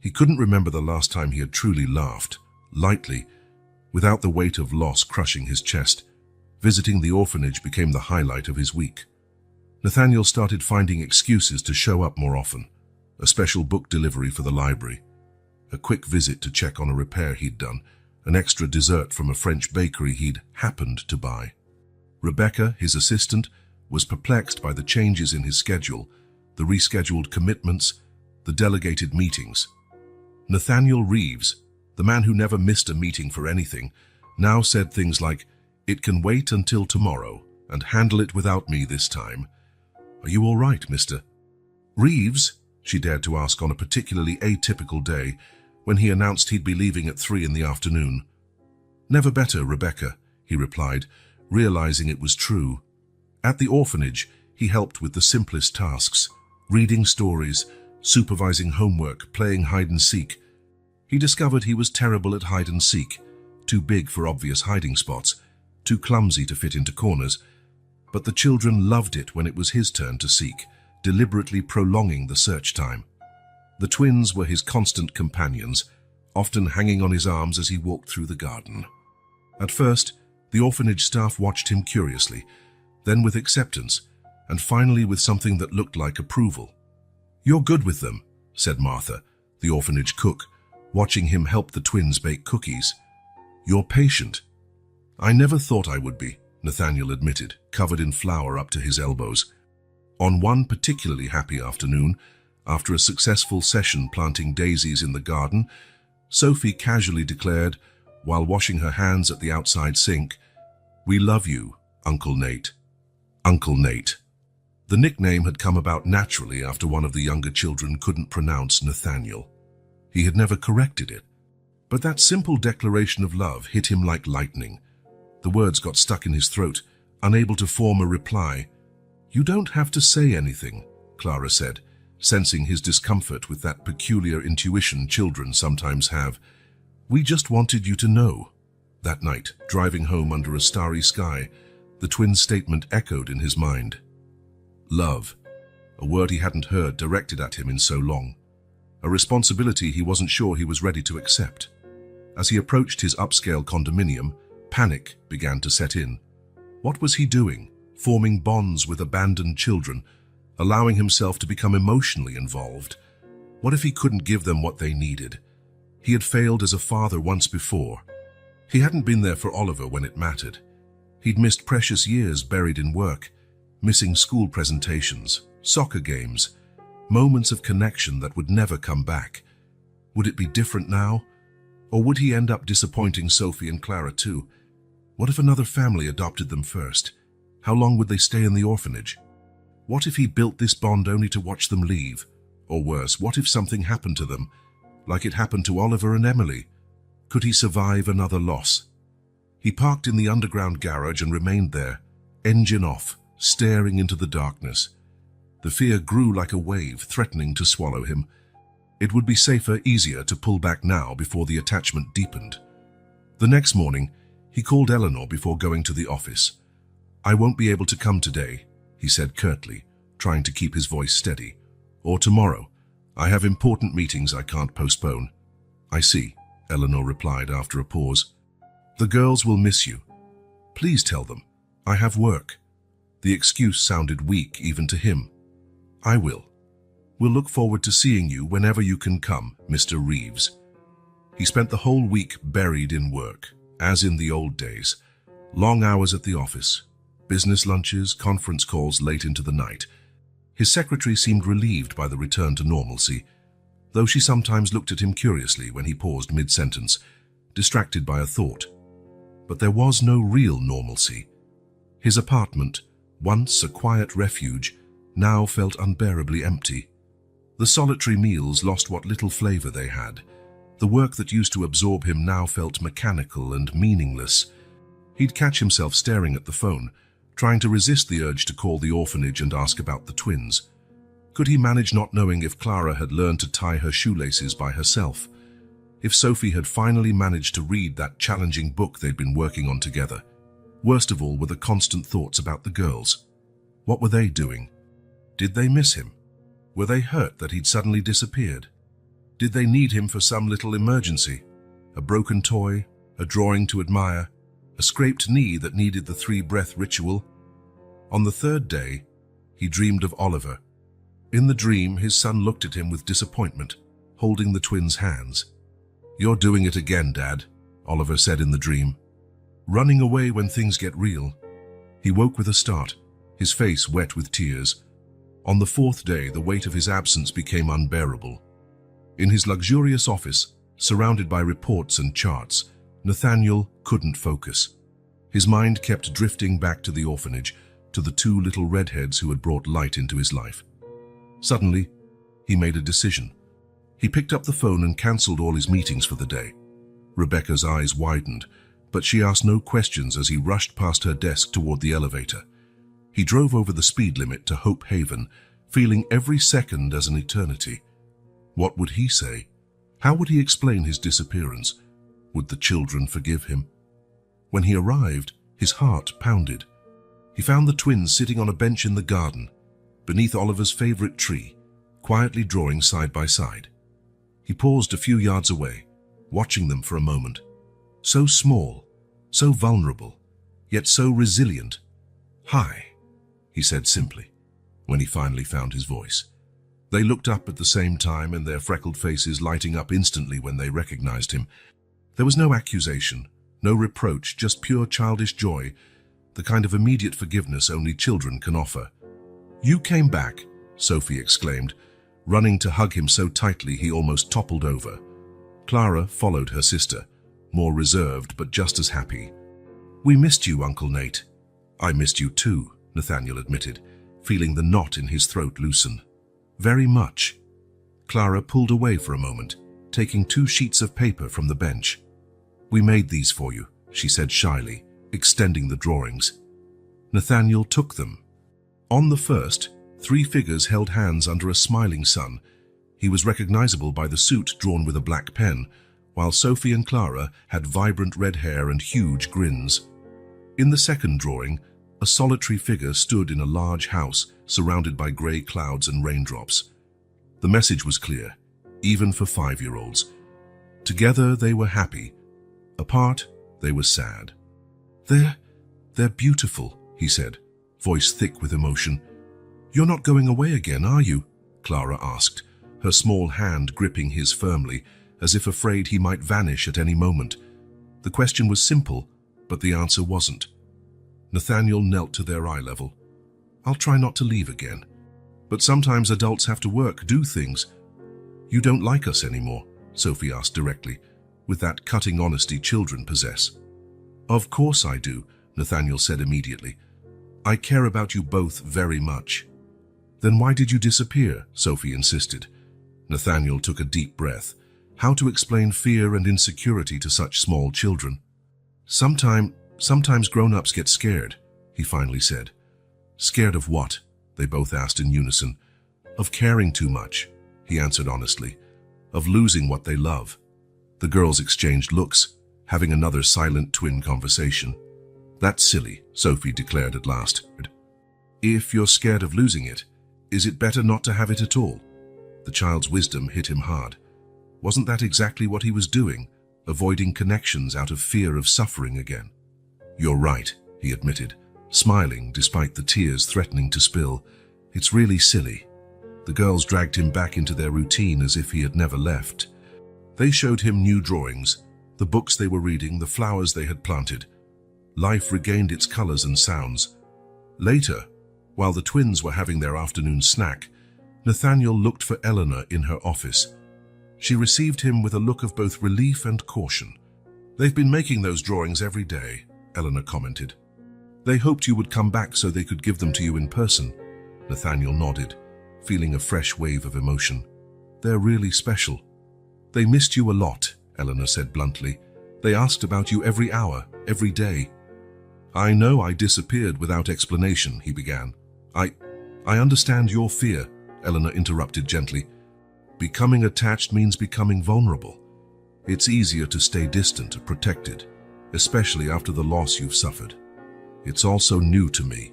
He couldn't remember the last time he had truly laughed, lightly, without the weight of loss crushing his chest. Visiting the orphanage became the highlight of his week. Nathaniel started finding excuses to show up more often. A special book delivery for the library, a quick visit to check on a repair he'd done, an extra dessert from a French bakery he'd happened to buy. Rebecca, his assistant, was perplexed by the changes in his schedule, the rescheduled commitments, the delegated meetings. Nathaniel Reeves, the man who never missed a meeting for anything, now said things like, "It can wait until tomorrow, and handle it without me this time." "Are you all right, Mr. Reeves?" she dared to ask on a particularly atypical day, when he announced he'd be leaving at 3 in the afternoon. "Never better, Rebecca," he replied, realizing it was true. At the orphanage, he helped with the simplest tasks, reading stories, supervising homework, playing hide-and-seek. He discovered he was terrible at hide-and-seek, too big for obvious hiding spots, too clumsy to fit into corners. But the children loved it when it was his turn to seek, deliberately prolonging the search time. The twins were his constant companions, often hanging on his arms as he walked through the garden. At first, the orphanage staff watched him curiously, then with acceptance, and finally with something that looked like approval. "You're good with them," said Martha, the orphanage cook, watching him help the twins bake cookies. "You're patient." "I never thought I would be," Nathaniel admitted, covered in flour up to his elbows. On one particularly happy afternoon, after a successful session planting daisies in the garden, Sophie casually declared, while washing her hands at the outside sink, "We love you, Uncle Nate." Uncle Nate. The nickname had come about naturally after one of the younger children couldn't pronounce Nathaniel. He had never corrected it. But that simple declaration of love hit him like lightning. The words got stuck in his throat, unable to form a reply. "You don't have to say anything," Clara said, sensing his discomfort with that peculiar intuition children sometimes have. "We just wanted you to know." That night, driving home under a starry sky, the twins' statement echoed in his mind. Love, a word he hadn't heard directed at him in so long. A responsibility he wasn't sure he was ready to accept. As he approached his upscale condominium, panic began to set in. What was he doing? Forming bonds with abandoned children, allowing himself to become emotionally involved. What if he couldn't give them what they needed? He had failed as a father once before. He hadn't been there for Oliver when it mattered. He'd missed precious years buried in work, missing school presentations, soccer games, moments of connection that would never come back. Would it be different now? Or would he end up disappointing Sophie and Clara too? What if another family adopted them first? How long would they stay in the orphanage? What if he built this bond only to watch them leave? Or worse, what if something happened to them, like it happened to Oliver and Emily? Could he survive another loss? He parked in the underground garage and remained there, engine off, staring into the darkness. The fear grew like a wave, threatening to swallow him. It would be safer, easier to pull back now before the attachment deepened. The next morning, he called Eleanor before going to the office. "I won't be able to come today," he said curtly, trying to keep his voice steady. "Or tomorrow. I have important meetings I can't postpone." "I see," Eleanor replied after a pause. "The girls will miss you. Please tell them. I have work." The excuse sounded weak even to him. "I will. We'll look forward to seeing you whenever you can come, Mr. Reeves." He spent the whole week buried in work, as in the old days. Long hours at the office, business lunches, conference calls late into the night. His secretary seemed relieved by the return to normalcy, though she sometimes looked at him curiously when he paused mid-sentence, distracted by a thought. But there was no real normalcy. His apartment, once a quiet refuge, now felt unbearably empty. The solitary meals lost what little flavor they had. The work that used to absorb him now felt mechanical and meaningless. He'd catch himself staring at the phone, trying to resist the urge to call the orphanage and ask about the twins. Could he manage not knowing if Clara had learned to tie her shoelaces by herself? If Sophie had finally managed to read that challenging book they'd been working on together? Worst of all were the constant thoughts about the girls. What were they doing? Did they miss him? Were they hurt that he'd suddenly disappeared? Did they need him for some little emergency? A broken toy, a drawing to admire, a scraped knee that needed the 3-breath ritual? On the third day, he dreamed of Oliver. In the dream, his son looked at him with disappointment, holding the twins' hands. "You're doing it again, Dad," Oliver said in the dream. "Running away when things get real." He woke with a start, his face wet with tears. On the fourth day, the weight of his absence became unbearable. In his luxurious office, surrounded by reports and charts, Nathaniel couldn't focus. His mind kept drifting back to the orphanage, to the 2 little redheads who had brought light into his life. Suddenly, he made a decision. He picked up the phone and cancelled all his meetings for the day. Rebecca's eyes widened, but she asked no questions as he rushed past her desk toward the elevator. He drove over the speed limit to Hope Haven, feeling every second as an eternity. What would he say? How would he explain his disappearance? Would the children forgive him? When he arrived, his heart pounded. He found the twins sitting on a bench in the garden, beneath Oliver's favorite tree, quietly drawing side by side. He paused a few yards away, watching them for a moment. So small, so vulnerable, yet so resilient. "Hi," he said simply, when he finally found his voice. They looked up at the same time, and their freckled faces lighting up instantly when they recognized him. There was no accusation, no reproach, just pure childish joy, the kind of immediate forgiveness only children can offer. "You came back," Sophie exclaimed, running to hug him so tightly he almost toppled over. Clara followed her sister, more reserved but just as happy. "We missed you, Uncle Nate." "I missed you too," Nathaniel admitted, feeling the knot in his throat loosen. "Very much." Clara pulled away for a moment, taking 2 sheets of paper from the bench. "We made these for you," she said shyly, extending the drawings. Nathaniel took them. On the first, 3 figures held hands under a smiling sun. He was recognizable by the suit drawn with a black pen, while Sophie and Clara had vibrant red hair and huge grins. In the second drawing, a solitary figure stood in a large house surrounded by grey clouds and raindrops. The message was clear, even for 5-year-olds. Together they were happy. Apart, they were sad. They're beautiful," he said, voice thick with emotion. "You're not going away again, are you?" Clara asked, her small hand gripping his firmly, as if afraid he might vanish at any moment. The question was simple, but the answer wasn't. Nathaniel knelt to their eye level. "I'll try not to leave again. But sometimes adults have to work, do things." "You don't like us anymore?" Sophie asked directly, with that cutting honesty children possess. "Of course I do," Nathaniel said immediately. "I care about you both very much." "Then why did you disappear?" Sophie insisted. Nathaniel took a deep breath. How to explain fear and insecurity to such small children? Sometimes grown-ups get scared," he finally said. "Scared of what?" they both asked in unison. "Of caring too much," he answered honestly. "Of losing what they love." The girls exchanged looks, having another silent twin conversation. "That's silly," Sophie declared at last. "If you're scared of losing it, is it better not to have it at all?" The child's wisdom hit him hard. Wasn't that exactly what he was doing, avoiding connections out of fear of suffering again? "You're right," he admitted, smiling despite the tears threatening to spill. "It's really silly." The girls dragged him back into their routine as if he had never left. They showed him new drawings, the books they were reading, the flowers they had planted. Life regained its colors and sounds. Later, while the twins were having their afternoon snack, Nathaniel looked for Eleanor in her office. She received him with a look of both relief and caution. "They've been making those drawings every day," Eleanor commented. "They hoped you would come back so they could give them to you in person." Nathaniel nodded, feeling a fresh wave of emotion. "They're really special." "They missed you a lot," Eleanor said bluntly. "They asked about you every hour, every day." "I know I disappeared without explanation," he began. I understand your fear," Eleanor interrupted gently. "Becoming attached means becoming vulnerable. It's easier to stay distant or protected, especially after the loss you've suffered." "It's also new to me,"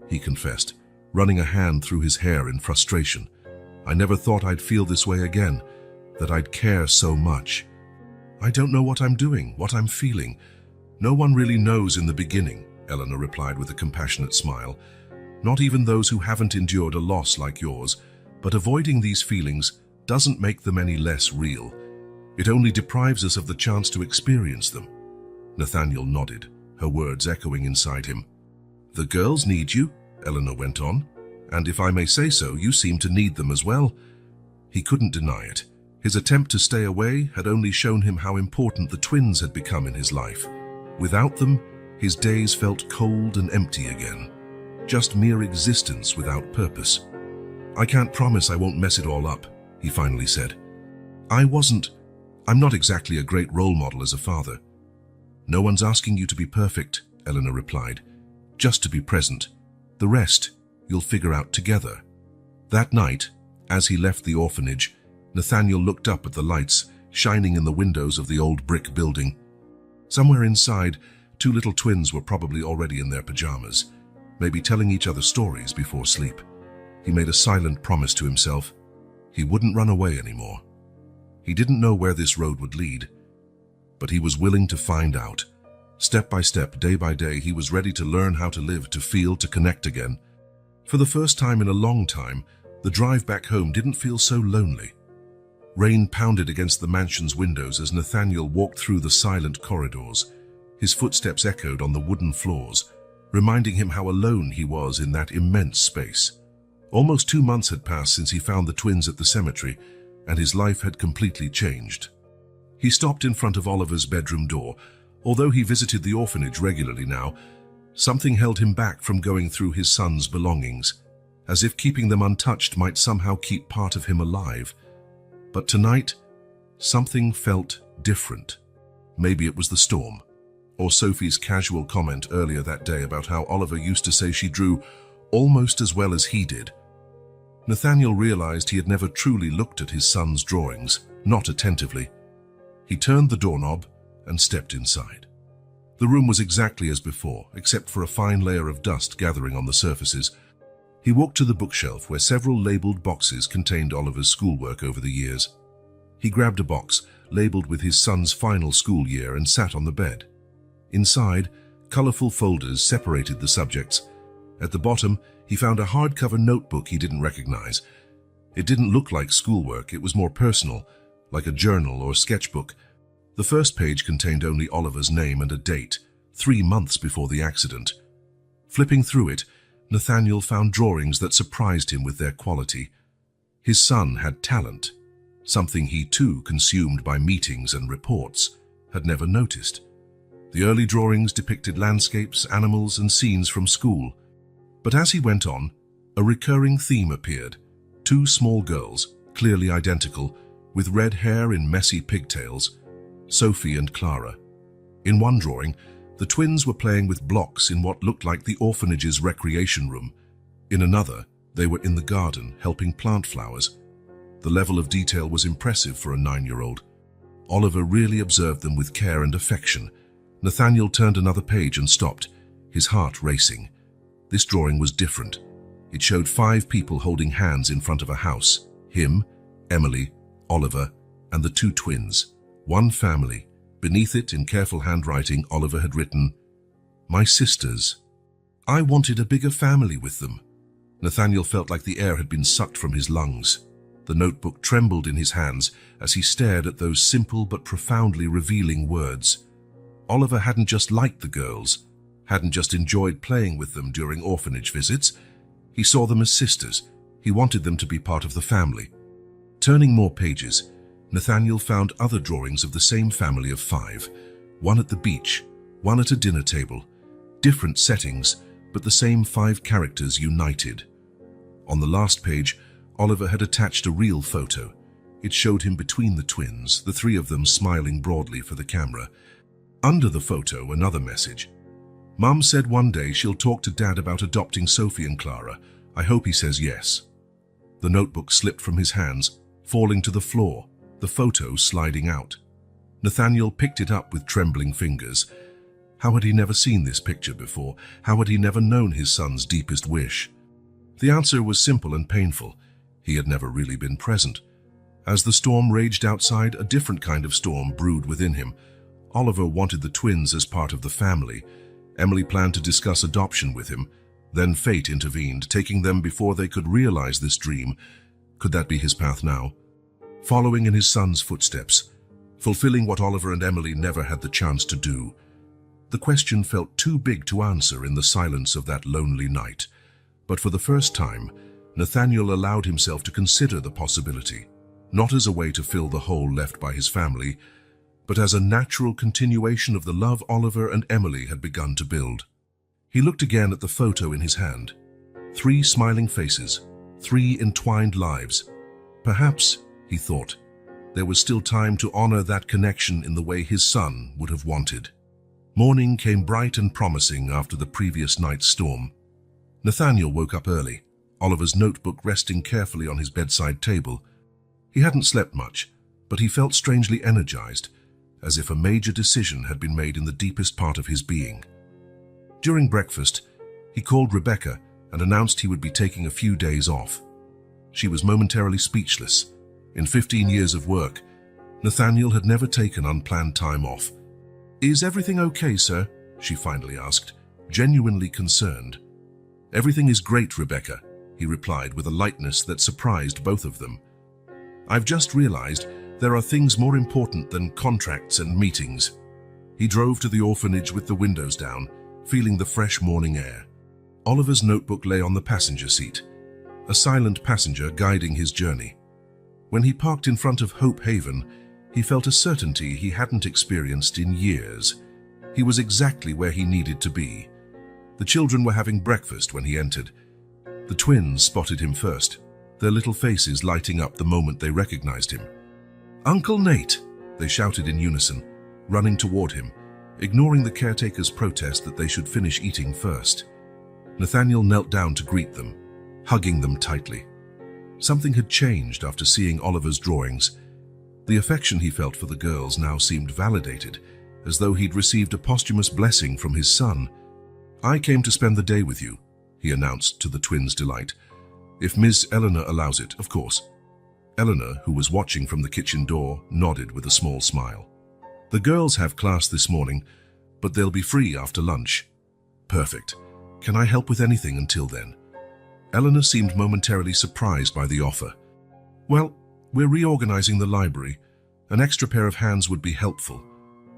he confessed, running a hand through his hair in frustration. "I never thought I'd feel this way again, that I'd care so much. I don't know what I'm doing, what I'm feeling. No one really knows in the beginning," Eleanor replied with a compassionate smile. "Not even those who haven't endured a loss like yours, but avoiding these feelings doesn't make them any less real. It only deprives us of the chance to experience them." Nathaniel nodded, her words echoing inside him. "The girls need you," Eleanor went on, "and if I may say so, you seem to need them as well." He couldn't deny it. His attempt to stay away had only shown him how important the twins had become in his life. Without them, his days felt cold and empty again. Just mere existence without purpose. "I can't promise I won't mess it all up," he finally said. I'm not exactly a great role model as a father." "No one's asking you to be perfect," Eleanor replied. "Just to be present. The rest, you'll figure out together." That night, as he left the orphanage, Nathaniel looked up at the lights shining in the windows of the old brick building. Somewhere inside, two little twins were probably already in their pajamas, maybe telling each other stories before sleep. He made a silent promise to himself. He wouldn't run away anymore. He didn't know where this road would lead, but he was willing to find out. Step by step, day by day, he was ready to learn how to live, to feel, to connect again. For the first time in a long time, the drive back home didn't feel so lonely. Rain pounded against the mansion's windows as Nathaniel walked through the silent corridors. His footsteps echoed on the wooden floors, reminding him how alone he was in that immense space. Almost 2 months had passed since he found the twins at the cemetery, and his life had completely changed. He stopped in front of Oliver's bedroom door. Although he visited the orphanage regularly now, something held him back from going through his son's belongings, as if keeping them untouched might somehow keep part of him alive. But tonight, something felt different. Maybe it was the storm, or Sophie's casual comment earlier that day about how Oliver used to say she drew almost as well as he did. Nathaniel realized he had never truly looked at his son's drawings, not attentively. He turned the doorknob and stepped inside. The room was exactly as before, except for a fine layer of dust gathering on the surfaces. He walked to the bookshelf where several labeled boxes contained Oliver's schoolwork over the years. He grabbed a box labeled with his son's final school year and sat on the bed. Inside, colorful folders separated the subjects. At the bottom, he found a hardcover notebook he didn't recognize. It didn't look like schoolwork, it was more personal, like a journal or sketchbook. The first page contained only Oliver's name and a date, 3 months before the accident. Flipping through it, Nathaniel found drawings that surprised him with their quality. His son had talent, something he too, consumed by meetings and reports, had never noticed. The early drawings depicted landscapes, animals, and scenes from school. But as he went on, a recurring theme appeared. 2 small girls, clearly identical, with red hair in messy pigtails, Sophie and Clara. In one drawing, the twins were playing with blocks in what looked like the orphanage's recreation room. In another, they were in the garden helping plant flowers. The level of detail was impressive for a 9-year-old. Oliver really observed them with care and affection. Nathaniel turned another page and stopped, his heart racing. This drawing was different. It showed 5 people holding hands in front of a house. Him, Emily, Oliver, and the 2 twins. One family. Beneath it, in careful handwriting, Oliver had written, "My sisters." I wanted a bigger family with them. Nathaniel felt like the air had been sucked from his lungs. The notebook trembled in his hands as he stared at those simple but profoundly revealing words. Oliver hadn't just liked the girls, hadn't just enjoyed playing with them during orphanage visits. He saw them as sisters. He wanted them to be part of the family. Turning more pages, Nathaniel found other drawings of the same family of 5, one at the beach, one at a dinner table, different settings, but the same 5 characters united. On the last page, Oliver had attached a real photo. It showed him between the twins, the 3 of them smiling broadly for the camera. Under the photo, another message. Mum said one day she'll talk to Dad about adopting Sophie and Clara. I hope he says yes. The notebook slipped from his hands, falling to the floor, the photo sliding out. Nathaniel picked it up with trembling fingers. How had he never seen this picture before? How had he never known his son's deepest wish? The answer was simple and painful. He had never really been present. As the storm raged outside, a different kind of storm brewed within him. Oliver wanted the twins as part of the family. Emily planned to discuss adoption with him. Then fate intervened, taking them before they could realize this dream. Could that be his path now? Following in his son's footsteps, fulfilling what Oliver and Emily never had the chance to do. The question felt too big to answer in the silence of that lonely night. But for the first time, Nathaniel allowed himself to consider the possibility, not as a way to fill the hole left by his family, but as a natural continuation of the love Oliver and Emily had begun to build. He looked again at the photo in his hand. 3 smiling faces, 3 entwined lives. Perhaps, he thought, there was still time to honor that connection in the way his son would have wanted. Morning came bright and promising after the previous night's storm. Nathaniel woke up early, Oliver's notebook resting carefully on his bedside table. He hadn't slept much, but he felt strangely energized, as if a major decision had been made in the deepest part of his being. During breakfast, he called Rebecca and announced he would be taking a few days off. She was momentarily speechless. In 15 years of work, Nathaniel had never taken unplanned time off. "Is everything okay, sir?" she finally asked, genuinely concerned. "Everything is great, Rebecca," he replied with a lightness that surprised both of them. "I've just realized there are things more important than contracts and meetings." He drove to the orphanage with the windows down, feeling the fresh morning air. Oliver's notebook lay on the passenger seat, a silent passenger guiding his journey. When he parked in front of Hope Haven, he felt a certainty he hadn't experienced in years. He was exactly where he needed to be. The children were having breakfast when he entered. The twins spotted him first, their little faces lighting up the moment they recognized him. "Uncle Nate!" they shouted in unison, running toward him, ignoring the caretaker's protest that they should finish eating first. Nathaniel knelt down to greet them, hugging them tightly. Something had changed after seeing Oliver's drawings. The affection he felt for the girls now seemed validated, as though he'd received a posthumous blessing from his son. "I came to spend the day with you," he announced to the twins' delight. "If Miss Eleanor allows it, of course." Eleanor, who was watching from the kitchen door, nodded with a small smile. "The girls have class this morning, but they'll be free after lunch." "Perfect. Can I help with anything until then?" Eleanor seemed momentarily surprised by the offer. "Well, we're reorganizing the library. An extra pair of hands would be helpful."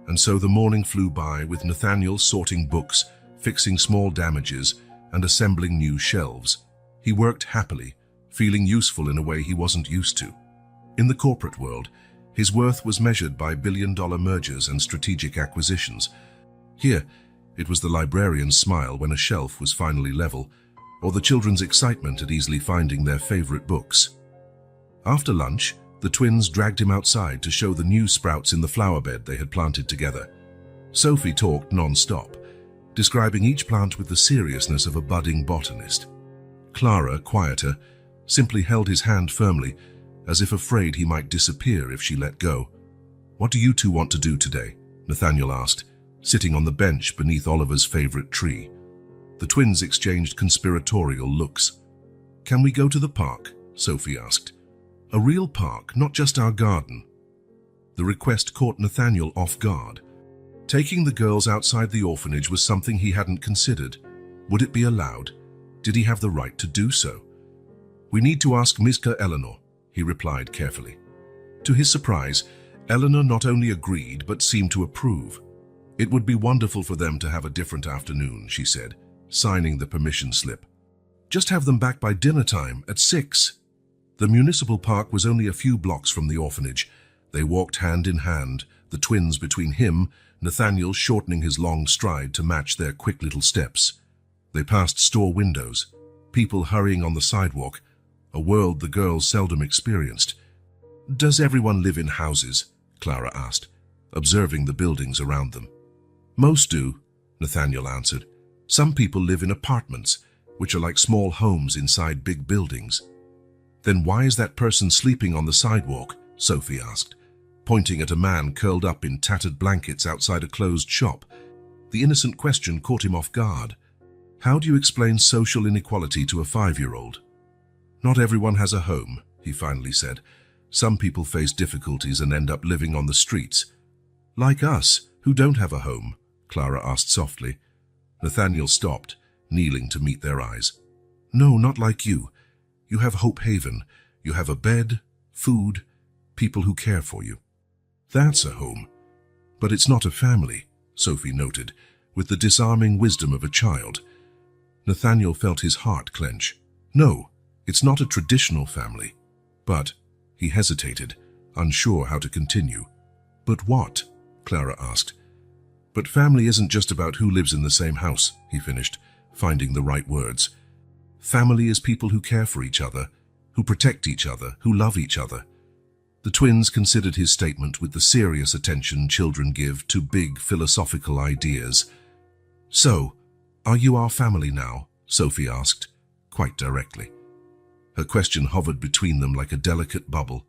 And so the morning flew by with Nathaniel sorting books, fixing small damages, and assembling new shelves. He worked happily, feeling useful in a way he wasn't used to. In the corporate world, his worth was measured by billion-dollar mergers and strategic acquisitions. Here, it was the librarian's smile when a shelf was finally level, or the children's excitement at easily finding their favorite books. After lunch, the twins dragged him outside to show the new sprouts in the flower bed they had planted together. Sophie talked non-stop, describing each plant with the seriousness of a budding botanist. Clara, quieter, simply held his hand firmly, as if afraid he might disappear if she let go. "What do you two want to do today?" Nathaniel asked, sitting on the bench beneath Oliver's favorite tree. The twins exchanged conspiratorial looks. "Can we go to the park?" Sophie asked. "A real park, not just our garden." The request caught Nathaniel off guard. Taking the girls outside the orphanage was something he hadn't considered. Would it be allowed? Did he have the right to do so? We need to ask Miska Eleanor, he replied carefully. To his surprise, Eleanor not only agreed but seemed to approve. It would be wonderful for them to have a different afternoon, she said, signing the permission slip. Just have them back by dinner time at 6. The municipal park was only a few blocks from the orphanage. They walked hand in hand, the twins between him, Nathaniel shortening his long stride to match their quick little steps. They passed store windows, people hurrying on the sidewalk, a world the girls seldom experienced. Does everyone live in houses? Clara asked, observing the buildings around them. Most do, Nathaniel answered. Some people live in apartments, which are like small homes inside big buildings. Then why is that person sleeping on the sidewalk? Sophie asked, pointing at a man curled up in tattered blankets outside a closed shop. The innocent question caught him off guard. How do you explain social inequality to a 5-year-old? Not everyone has a home, he finally said. Some people face difficulties and end up living on the streets. Like us, who don't have a home, Clara asked softly. Nathaniel stopped, kneeling to meet their eyes. No, not like you. You have Hope Haven. You have a bed, food, people who care for you. That's a home. But it's not a family, Sophie noted, with the disarming wisdom of a child. Nathaniel felt his heart clench. No, it's not a traditional family. But, he hesitated, unsure how to continue. But what? Clara asked. But family isn't just about who lives in the same house, he finished, finding the right words. Family is people who care for each other, who protect each other, who love each other. The twins considered his statement with the serious attention children give to big philosophical ideas. So, are you our family now? Sophie asked, quite directly. Her question hovered between them like a delicate bubble.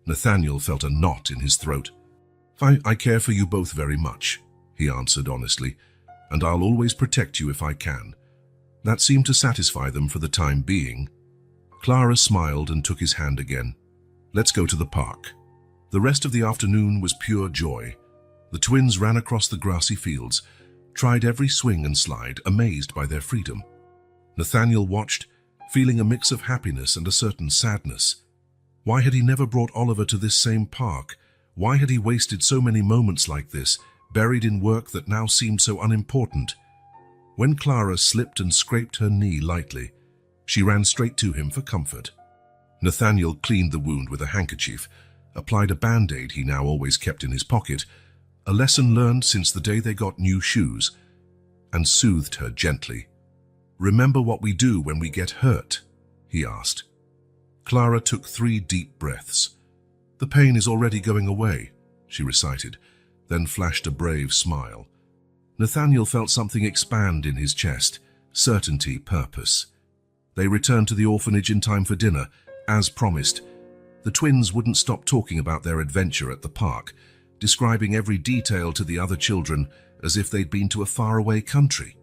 Nathaniel felt a knot in his throat. I care for you both very much, he answered honestly, and I'll always protect you if I can. That seemed to satisfy them for the time being. Clara smiled and took his hand again. Let's go to the park. The rest of the afternoon was pure joy. The twins ran across the grassy fields, tried every swing and slide, amazed by their freedom. Nathaniel watched, feeling a mix of happiness and a certain sadness. Why had he never brought Oliver to this same park? Why had he wasted so many moments like this, buried in work that now seemed so unimportant? When Clara slipped and scraped her knee lightly, she ran straight to him for comfort. Nathaniel cleaned the wound with a handkerchief, applied a band-aid he now always kept in his pocket, a lesson learned since the day they got new shoes, and soothed her gently. Remember what we do when we get hurt? He asked. Clara took 3 deep breaths. The pain is already going away, she recited, then flashed a brave smile. Nathaniel felt something expand in his chest, certainty, purpose. They returned to the orphanage in time for dinner, as promised. The twins wouldn't stop talking about their adventure at the park, describing every detail to the other children as if they'd been to a faraway country.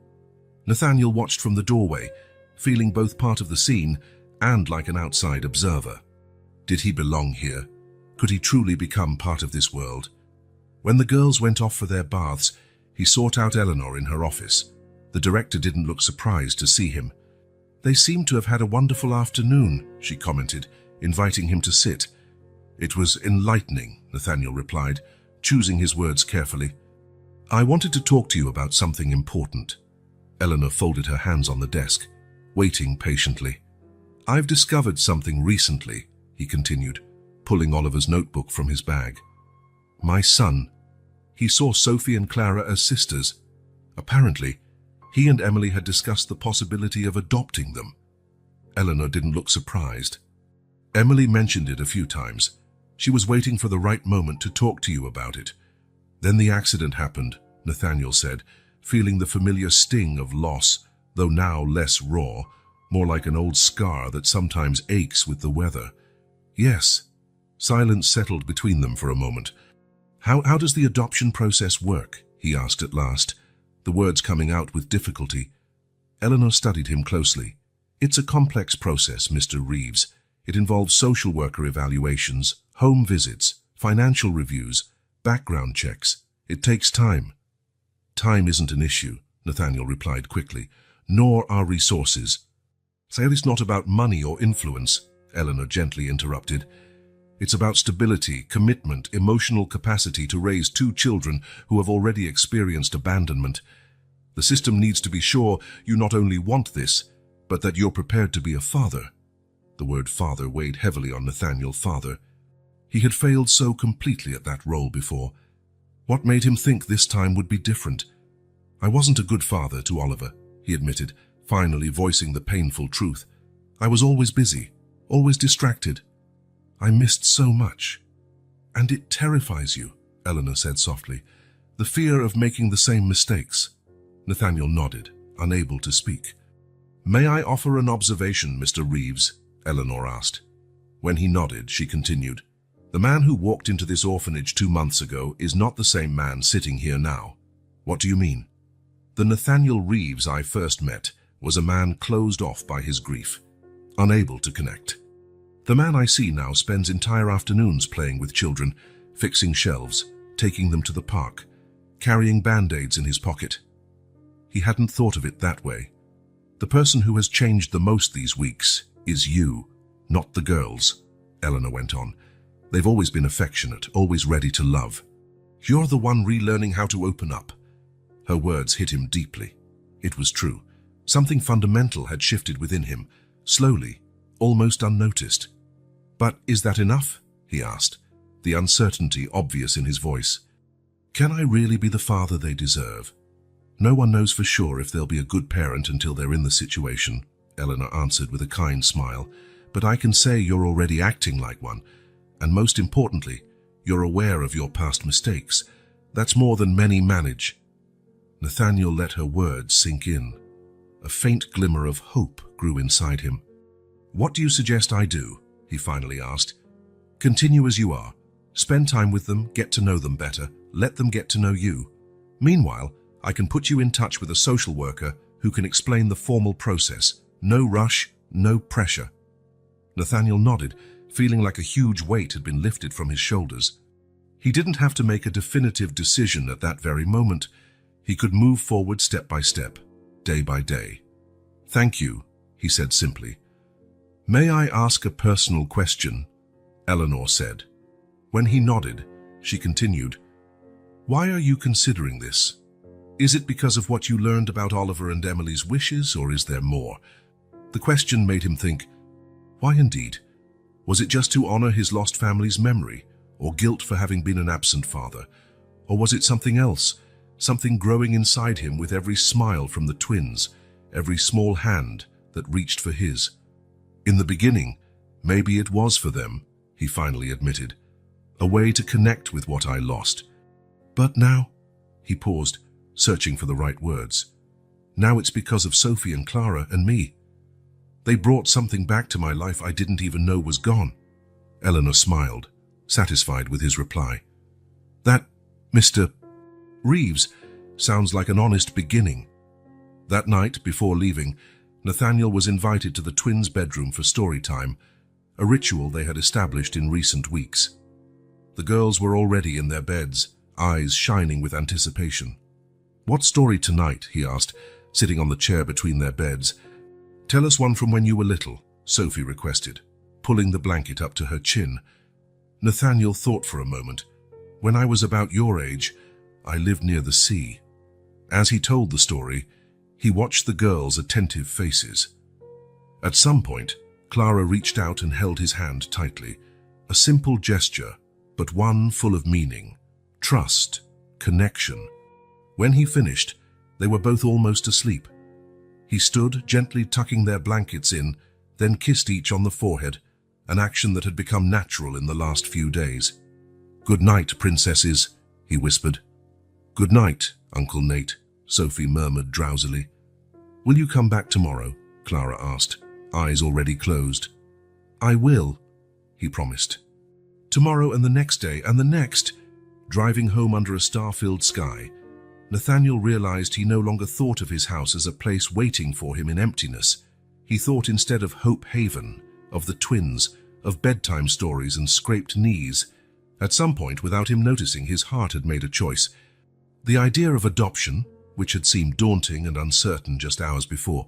Nathaniel watched from the doorway, feeling both part of the scene and like an outside observer. Did he belong here? Could he truly become part of this world? When the girls went off for their baths, he sought out Eleanor in her office. The director didn't look surprised to see him. They seemed to have had a wonderful afternoon, she commented, inviting him to sit. It was enlightening, Nathaniel replied, choosing his words carefully. I wanted to talk to you about something important. Eleanor folded her hands on the desk, waiting patiently. I've discovered something recently, he continued, pulling Oliver's notebook from his bag. My son. He saw Sophie and Clara as sisters. Apparently, he and Emily had discussed the possibility of adopting them. Eleanor didn't look surprised. Emily mentioned it a few times. She was waiting for the right moment to talk to you about it. Then the accident happened, Nathaniel said, feeling the familiar sting of loss, though now less raw, more like an old scar that sometimes aches with the weather. Yes. Silence settled between them for a moment. How does the adoption process work? He asked at last, the words coming out with difficulty. Eleanor studied him closely. It's a complex process, Mr. Reeves. It involves social worker evaluations, home visits, financial reviews, background checks. It takes time. Time isn't an issue, Nathaniel replied quickly. nor our resources. Say it's not about money or influence, Eleanor gently interrupted. It's about stability, commitment, emotional capacity to raise two children who have already experienced abandonment. The system needs to be sure you not only want this, but that you're prepared to be a father. The word father weighed heavily on Nathaniel's father. He had failed so completely at that role before. What made him think this time would be different? I wasn't a good father to Oliver, he admitted, finally voicing the painful truth. I was always busy, always distracted. I missed so much. And it terrifies you, Eleanor said softly. The fear of making the same mistakes. Nathaniel nodded, unable to speak. May I offer an observation, Mr. Reeves? Eleanor asked. When he nodded, she continued. The man who walked into this orphanage 2 months ago is not the same man sitting here now. What do you mean? The Nathaniel Reeves I first met was a man closed off by his grief, unable to connect. The man I see now spends entire afternoons playing with children, fixing shelves, taking them to the park, carrying band-aids in his pocket. He hadn't thought of it that way. The person who has changed the most these weeks is you, not the girls, Eleanor went on. They've always been affectionate, always ready to love. You're the one relearning how to open up. Her words hit him deeply. It was true. Something fundamental had shifted within him, slowly, almost unnoticed. But is that enough? He asked, the uncertainty obvious in his voice. Can I really be the father they deserve? No one knows for sure if they'll be a good parent until they're in the situation, Eleanor answered with a kind smile. But I can say you're already acting like one. And most importantly, you're aware of your past mistakes. That's more than many manage. Nathaniel let her words sink in. A faint glimmer of hope grew inside him. What do you suggest I do? He finally asked. Continue as you are. Spend time with them, get to know them better, let them get to know you. Meanwhile, I can put you in touch with a social worker who can explain the formal process. No rush, no pressure. Nathaniel nodded, feeling like a huge weight had been lifted from his shoulders. He didn't have to make a definitive decision at that very moment. He could move forward step by step, day by day. Thank you, he said simply. May I ask a personal question? Eleanor said. When he nodded, she continued. Why are you considering this? Is it because of what you learned about Oliver and Emily's wishes, or is there more? The question made him think, why indeed? Was it just to honor his lost family's memory, or guilt for having been an absent father? Or was it something else, something growing inside him with every smile from the twins, every small hand that reached for his? In the beginning, maybe it was for them, he finally admitted, a way to connect with what I lost. But now, he paused, searching for the right words. Now it's because of Sophie and Clara and me. They brought something back to my life I didn't even know was gone. Eleanor smiled, satisfied with his reply. That, Mr. Reeves, sounds like an honest beginning. That night, before leaving, Nathaniel was invited to the twins' bedroom for story time, a ritual they had established in recent weeks. The girls were already in their beds, eyes shining with anticipation. What story tonight? He asked, sitting on the chair between their beds. Tell us one from when you were little, Sophie requested, pulling the blanket up to her chin. Nathaniel thought for a moment. When I was about your age, I lived near the sea. As he told the story, he watched the girls' attentive faces. At some point, Clara reached out and held his hand tightly. A simple gesture, but one full of meaning. Trust, connection. When he finished, they were both almost asleep. He stood, gently tucking their blankets in, then kissed each on the forehead, an action that had become natural in the last few days. Good night, princesses, he whispered. Good night, Uncle Nate, Sophie murmured drowsily. Will you come back tomorrow? Clara asked, eyes already closed. I will, he promised. Tomorrow and the next day and the next. Driving home under a star-filled sky, Nathaniel realized he no longer thought of his house as a place waiting for him in emptiness. He thought instead of Hope Haven, of the twins, of bedtime stories and scraped knees. At some point, without him noticing, his heart had made a choice. The idea of adoption, which had seemed daunting and uncertain just hours before,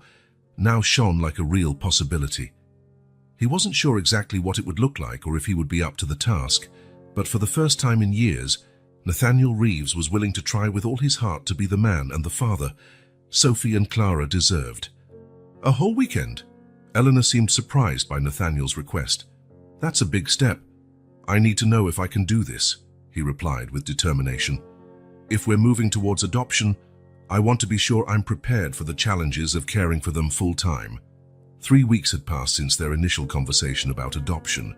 now shone like a real possibility. He wasn't sure exactly what it would look like or if he would be up to the task, but for the first time in years, Nathaniel Reeves was willing to try with all his heart to be the man and the father Sophie and Clara deserved. A whole weekend? Eleanor seemed surprised by Nathaniel's request. That's a big step. I need to know if I can do this, he replied with determination. If we're moving towards adoption, I want to be sure I'm prepared for the challenges of caring for them full-time. 3 weeks had passed since their initial conversation about adoption.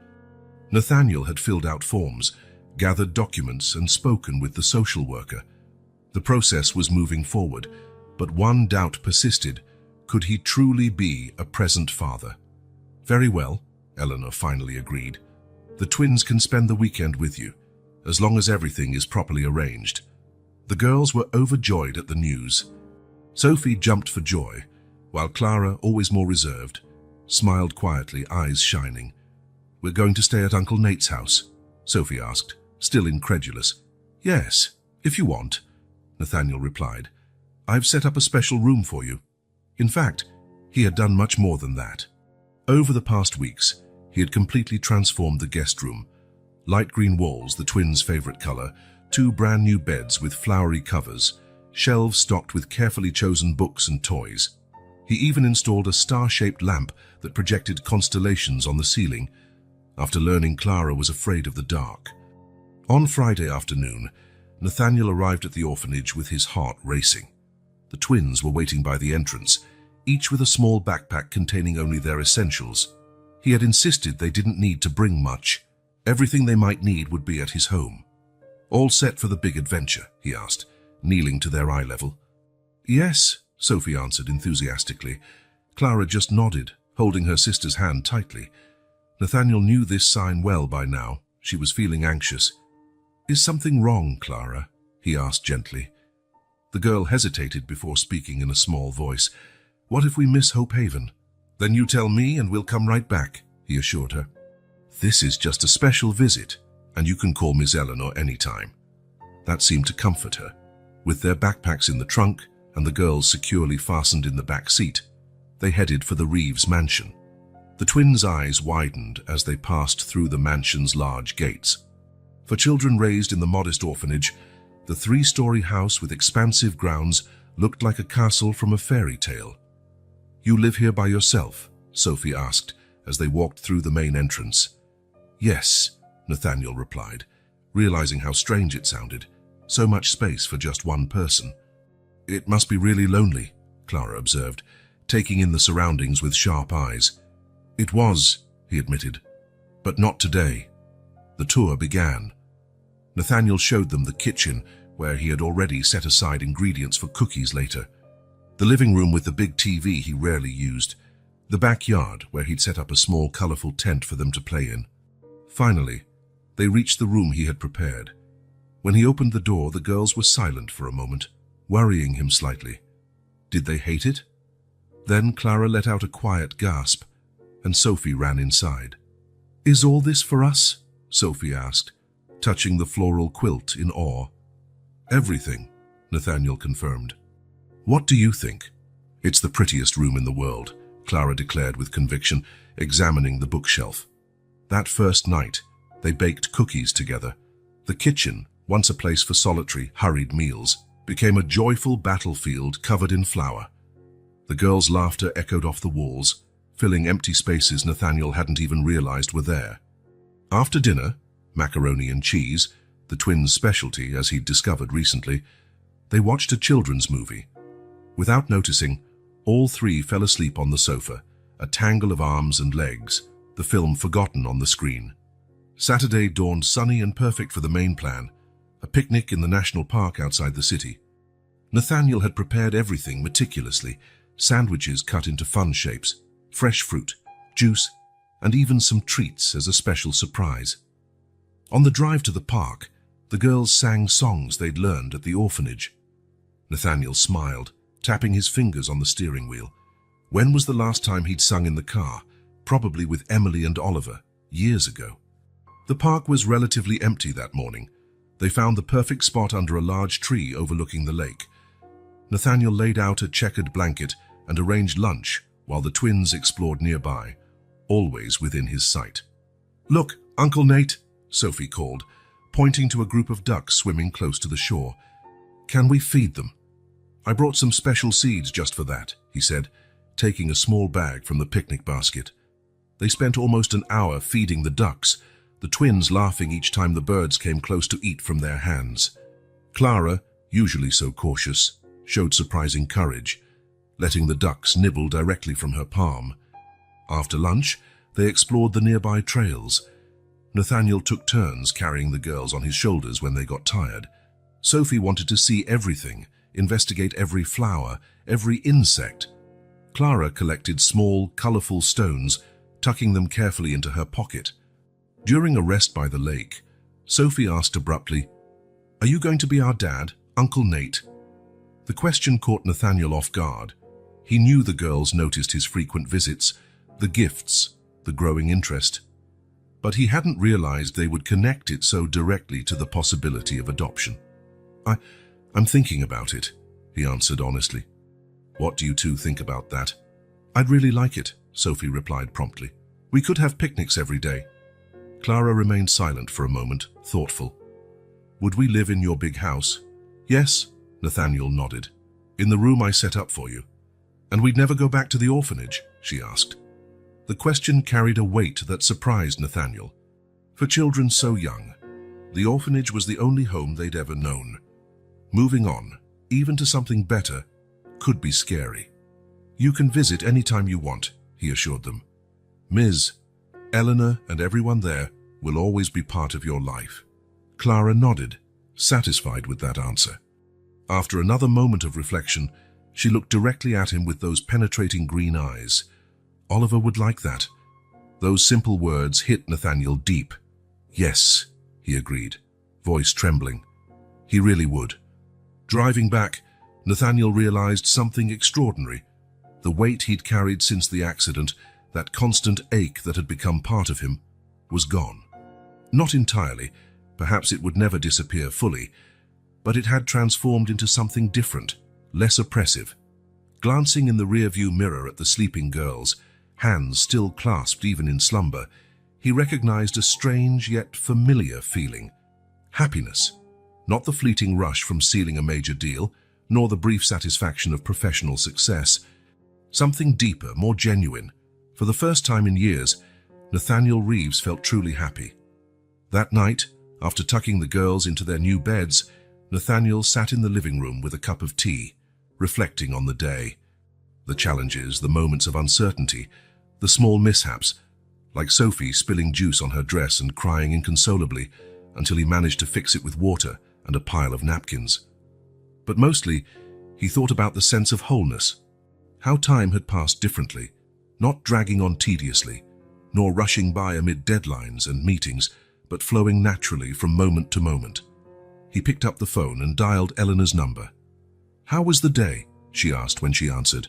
Nathaniel had filled out forms, gathered documents, and spoken with the social worker. The process was moving forward, but one doubt persisted. Could he truly be a present father? Very well, Eleanor finally agreed. The twins can spend the weekend with you, as long as everything is properly arranged. The girls were overjoyed at the news. Sophie jumped for joy, while Clara, always more reserved, smiled quietly, eyes shining. We're going to stay at Uncle Nate's house? Sophie asked, still incredulous. Yes, if you want, Nathaniel replied. I've set up a special room for you. In fact, he had done much more than that. Over the past weeks, he had completely transformed the guest room. Light green walls, the twins' favorite color, 2 brand new beds with flowery covers, shelves stocked with carefully chosen books and toys. He even installed a star-shaped lamp that projected constellations on the ceiling, after learning Clara was afraid of the dark. On Friday afternoon, Nathaniel arrived at the orphanage with his heart racing. The twins were waiting by the entrance, each with a small backpack containing only their essentials. He had insisted they didn't need to bring much. Everything they might need would be at his home. All set for the big adventure, he asked, kneeling to their eye level. Yes, Sophie answered enthusiastically. Clara just nodded, holding her sister's hand tightly. Nathaniel knew this sign well by now. She was feeling anxious. Is something wrong, Clara? He asked gently. The girl hesitated before speaking in a small voice. What if we miss Hope Haven? Then you tell me and we'll come right back, he assured her. This is just a special visit, and you can call Miss Eleanor anytime. That seemed to comfort her. With their backpacks in the trunk and the girls securely fastened in the back seat, they headed for the Reeves mansion. The twins' eyes widened as they passed through the mansion's large gates. For children raised in the modest orphanage, the 3-story house with expansive grounds looked like a castle from a fairy tale. You live here by yourself? Sophie asked as they walked through the main entrance. Yes, Nathaniel replied, realizing how strange it sounded. So much space for just one person. It must be really lonely, Clara observed, taking in the surroundings with sharp eyes. It was, he admitted, but not today. The tour began. Nathaniel showed them the kitchen, where he had already set aside ingredients for cookies later. The living room with the big TV he rarely used. The backyard, where he'd set up a small, colorful tent for them to play in. Finally, they reached the room he had prepared. When he opened the door, the girls were silent for a moment, worrying him slightly. Did they hate it? Then Clara let out a quiet gasp, and Sophie ran inside. Is all this for us? Sophie asked, touching the floral quilt in awe. Everything, Nathaniel confirmed. What do you think? It's the prettiest room in the world, Clara declared with conviction, examining the bookshelf. That first night, they baked cookies together. The kitchen, once a place for solitary, hurried meals, became a joyful battlefield covered in flower. The girls' laughter echoed off the walls, filling empty spaces Nathaniel hadn't even realized were there. After dinner, macaroni and cheese, the twins' specialty as he'd discovered recently, they watched a children's movie. Without noticing, all 3 fell asleep on the sofa, a tangle of arms and legs, the film forgotten on the screen. Saturday dawned sunny and perfect for the main plan, a picnic in the national park outside the city. Nathaniel had prepared everything meticulously, sandwiches cut into fun shapes, fresh fruit, juice, and even some treats as a special surprise. On the drive to the park, the girls sang songs they'd learned at the orphanage. Nathaniel smiled, tapping his fingers on the steering wheel. When was the last time he'd sung in the car? Probably with Emily and Oliver, years ago. The park was relatively empty that morning. They found the perfect spot under a large tree overlooking the lake. Nathaniel laid out a checkered blanket and arranged lunch while the twins explored nearby, always within his sight. "Look, Uncle Nate," Sophie called, pointing to a group of ducks swimming close to the shore. "Can we feed them?" "I brought some special seeds just for that," he said, taking a small bag from the picnic basket. They spent almost an hour feeding the ducks, the twins laughing each time the birds came close to eat from their hands. Clara, usually so cautious, showed surprising courage, letting the ducks nibble directly from her palm. After lunch, they explored the nearby trails. Nathaniel took turns carrying the girls on his shoulders when they got tired. Sophie wanted to see everything, investigate every flower, every insect. Clara collected small, colorful stones, tucking them carefully into her pocket. During a rest by the lake, Sophie asked abruptly, "Are you going to be our dad, Uncle Nate?" The question caught Nathaniel off guard. He knew the girls noticed his frequent visits, the gifts, the growing interest. But he hadn't realized they would connect it so directly to the possibility of adoption. I'm thinking about it," he answered honestly. "What do you two think about that?" "I'd really like it," Sophie replied promptly. "We could have picnics every day." Clara remained silent for a moment, thoughtful. "Would we live in your big house?" "Yes," Nathaniel nodded. "In the room I set up for you." "And we'd never go back to the orphanage?" she asked. The question carried a weight that surprised Nathaniel. For children so young, the orphanage was the only home they'd ever known. Moving on, even to something better, could be scary. "You can visit any time you want," he assured them. "Ms. Eleanor and everyone there will always be part of your life." Clara nodded, satisfied with that answer. After another moment of reflection, she looked directly at him with those penetrating green eyes. Oliver would like that. Those simple words hit Nathaniel deep. "Yes," he agreed, voice trembling. He really would. Driving back, Nathaniel realized something extraordinary. The weight he'd carried since the accident, that constant ache that had become part of him, was gone. Not entirely, perhaps it would never disappear fully, but it had transformed into something different, less oppressive. Glancing in the rearview mirror at the sleeping girls, hands still clasped even in slumber, he recognized a strange yet familiar feeling. Happiness. Not the fleeting rush from sealing a major deal, nor the brief satisfaction of professional success. Something deeper, more genuine. For the first time in years, Nathaniel Reeves felt truly happy. That night, after tucking the girls into their new beds, Nathaniel sat in the living room with a cup of tea, reflecting on the day. The challenges, the moments of uncertainty, the small mishaps, like Sophie spilling juice on her dress and crying inconsolably until he managed to fix it with water and a pile of napkins. But mostly, he thought about the sense of wholeness, how time had passed differently, not dragging on tediously, nor rushing by amid deadlines and meetings, but flowing naturally from moment to moment. He picked up the phone and dialed Eleanor's number. "How was the day?" she asked when she answered.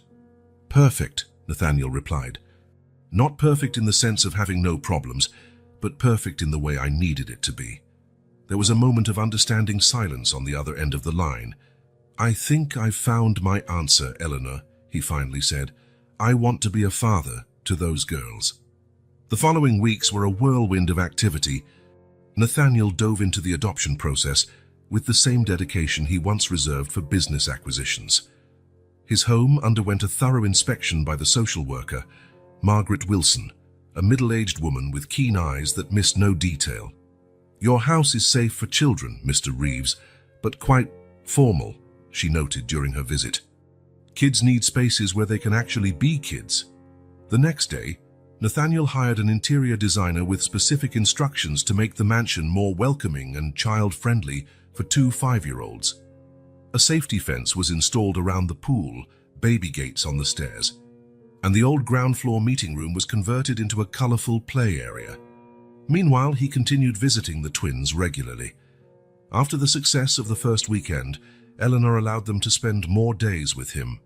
"Perfect," Nathaniel replied. "Not perfect in the sense of having no problems, but perfect in the way I needed it to be." There was a moment of understanding silence on the other end of the line. "I think I've found my answer, Eleanor," he finally said. "I want to be a father to those girls." The following weeks were a whirlwind of activity. Nathaniel dove into the adoption process with the same dedication he once reserved for business acquisitions. His home underwent a thorough inspection by the social worker, Margaret Wilson, a middle-aged woman with keen eyes that missed no detail. "Your house is safe for children, Mr. Reeves, but quite formal," she noted during her visit. "Kids need spaces where they can actually be kids." The next day, Nathaniel hired an interior designer with specific instructions to make the mansion more welcoming and child-friendly for 2 5-year-olds. A safety fence was installed around the pool, baby gates on the stairs, and the old ground floor meeting room was converted into a colorful play area. Meanwhile, he continued visiting the twins regularly. After the success of the first weekend, Eleanor allowed them to spend more days with him.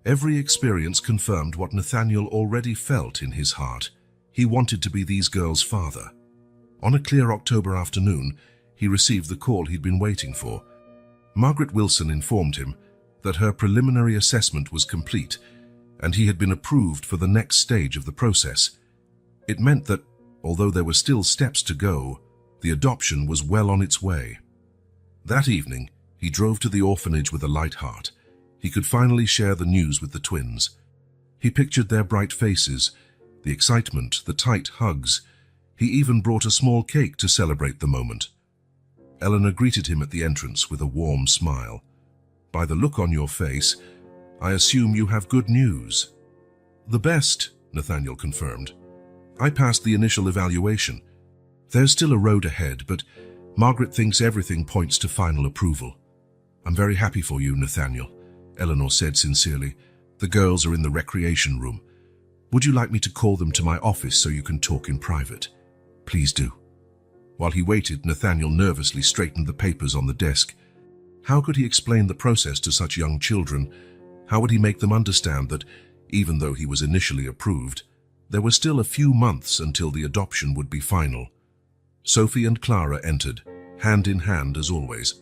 Every experience confirmed what Nathaniel already felt in his heart. He wanted to be these girls' father. On a clear October afternoon, he received the call he'd been waiting for. Margaret Wilson informed him, that her preliminary assessment was complete, and he had been approved for the next stage of the process. It meant that, although there were still steps to go, the adoption was well on its way. That evening, he drove to the orphanage with a light heart. He could finally share the news with the twins. He pictured their bright faces, the excitement, the tight hugs. He even brought a small cake to celebrate the moment. Eleanor greeted him at the entrance with a warm smile. "By the look on your face, I assume you have good news." "The best," Nathaniel confirmed. "I passed the initial evaluation. There's still a road ahead, but Margaret thinks everything points to final approval." "I'm very happy for you, Nathaniel," Eleanor said sincerely. "The girls are in the recreation room. Would you like me to call them to my office so you can talk in private?" "Please do." While he waited, Nathaniel nervously straightened the papers on the desk. How could he explain the process to such young children? How would he make them understand that, even though he was initially approved, there were still a few months until the adoption would be final? Sophie and Clara entered, hand in hand as always.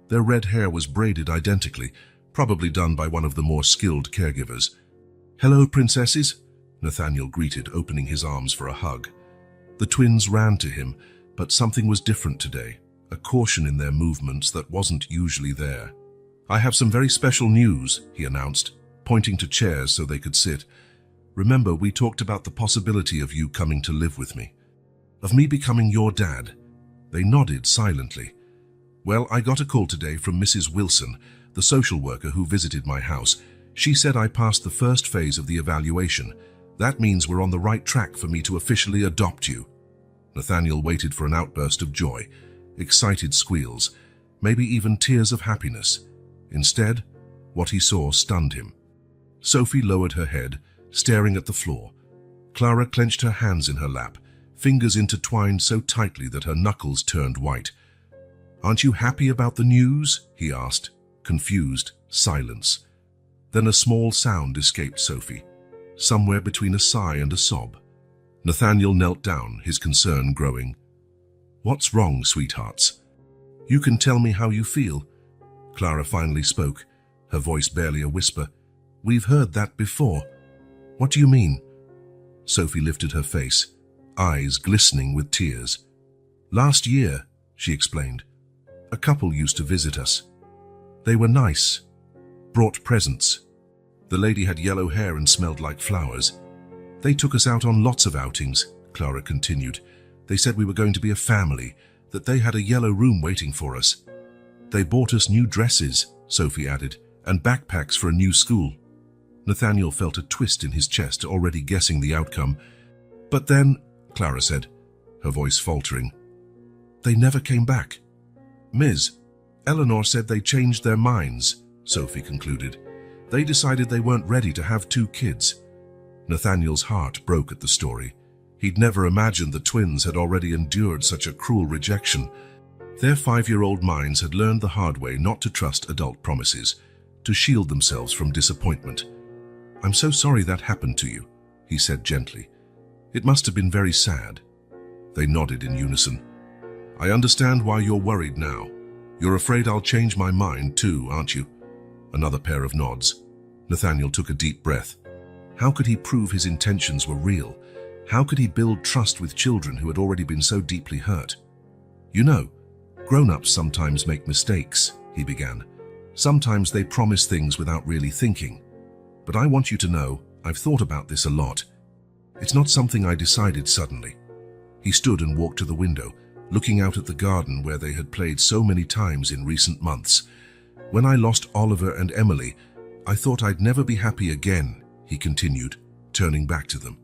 Their red hair was braided identically, probably done by one of the more skilled caregivers. "Hello, princesses," Nathaniel greeted, opening his arms for a hug. The twins ran to him, but something was different today, a caution in their movements that wasn't usually there. "I have some very special news," he announced, pointing to chairs so they could sit. "Remember, we talked about the possibility of you coming to live with me, of me becoming your dad." They nodded silently. "Well, I got a call today from Mrs. Wilson, the social worker who visited my house. She said I passed the first phase of the evaluation. That means we're on the right track for me to officially adopt you." Nathaniel waited for an outburst of joy, excited squeals, maybe even tears of happiness. Instead, what he saw stunned him. Sophie lowered her head, staring at the floor. Clara clenched her hands in her lap, fingers intertwined so tightly that her knuckles turned white. "Aren't you happy about the news?" he asked. Confused, silence. Then a small sound escaped Sophie, somewhere between a sigh and a sob. Nathaniel knelt down, his concern growing. "What's wrong, sweethearts? You can tell me how you feel." Clara finally spoke, her voice barely a whisper. "We've heard that before." "What do you mean?" Sophie lifted her face, eyes glistening with tears. "Last year," she explained, "a couple used to visit us. They were nice, brought presents. The lady had yellow hair and smelled like flowers. They took us out on lots of outings," Clara continued. "They said we were going to be a family, that they had a yellow room waiting for us. They bought us new dresses," Sophie added, "and backpacks for a new school." Nathaniel felt a twist in his chest, already guessing the outcome. "But then," Clara said, her voice faltering, "they never came back." "Ms. Eleanor said they changed their minds," Sophie concluded. "They decided they weren't ready to have 2 kids. Nathaniel's heart broke at the story. He'd never imagined the twins had already endured such a cruel rejection. Their 5-year-old minds had learned the hard way not to trust adult promises, to shield themselves from disappointment. "I'm so sorry that happened to you," he said gently. "It must have been very sad." They nodded in unison. "I understand why you're worried now. You're afraid I'll change my mind too, aren't you?" Another pair of nods. Nathaniel took a deep breath. How could he prove his intentions were real? How could he build trust with children who had already been so deeply hurt? "You know, grown-ups sometimes make mistakes," he began. "Sometimes they promise things without really thinking. But I want you to know, I've thought about this a lot. It's not something I decided suddenly." He stood and walked to the window, looking out at the garden where they had played so many times in recent months. "When I lost Oliver and Emily, I thought I'd never be happy again," he continued, turning back to them.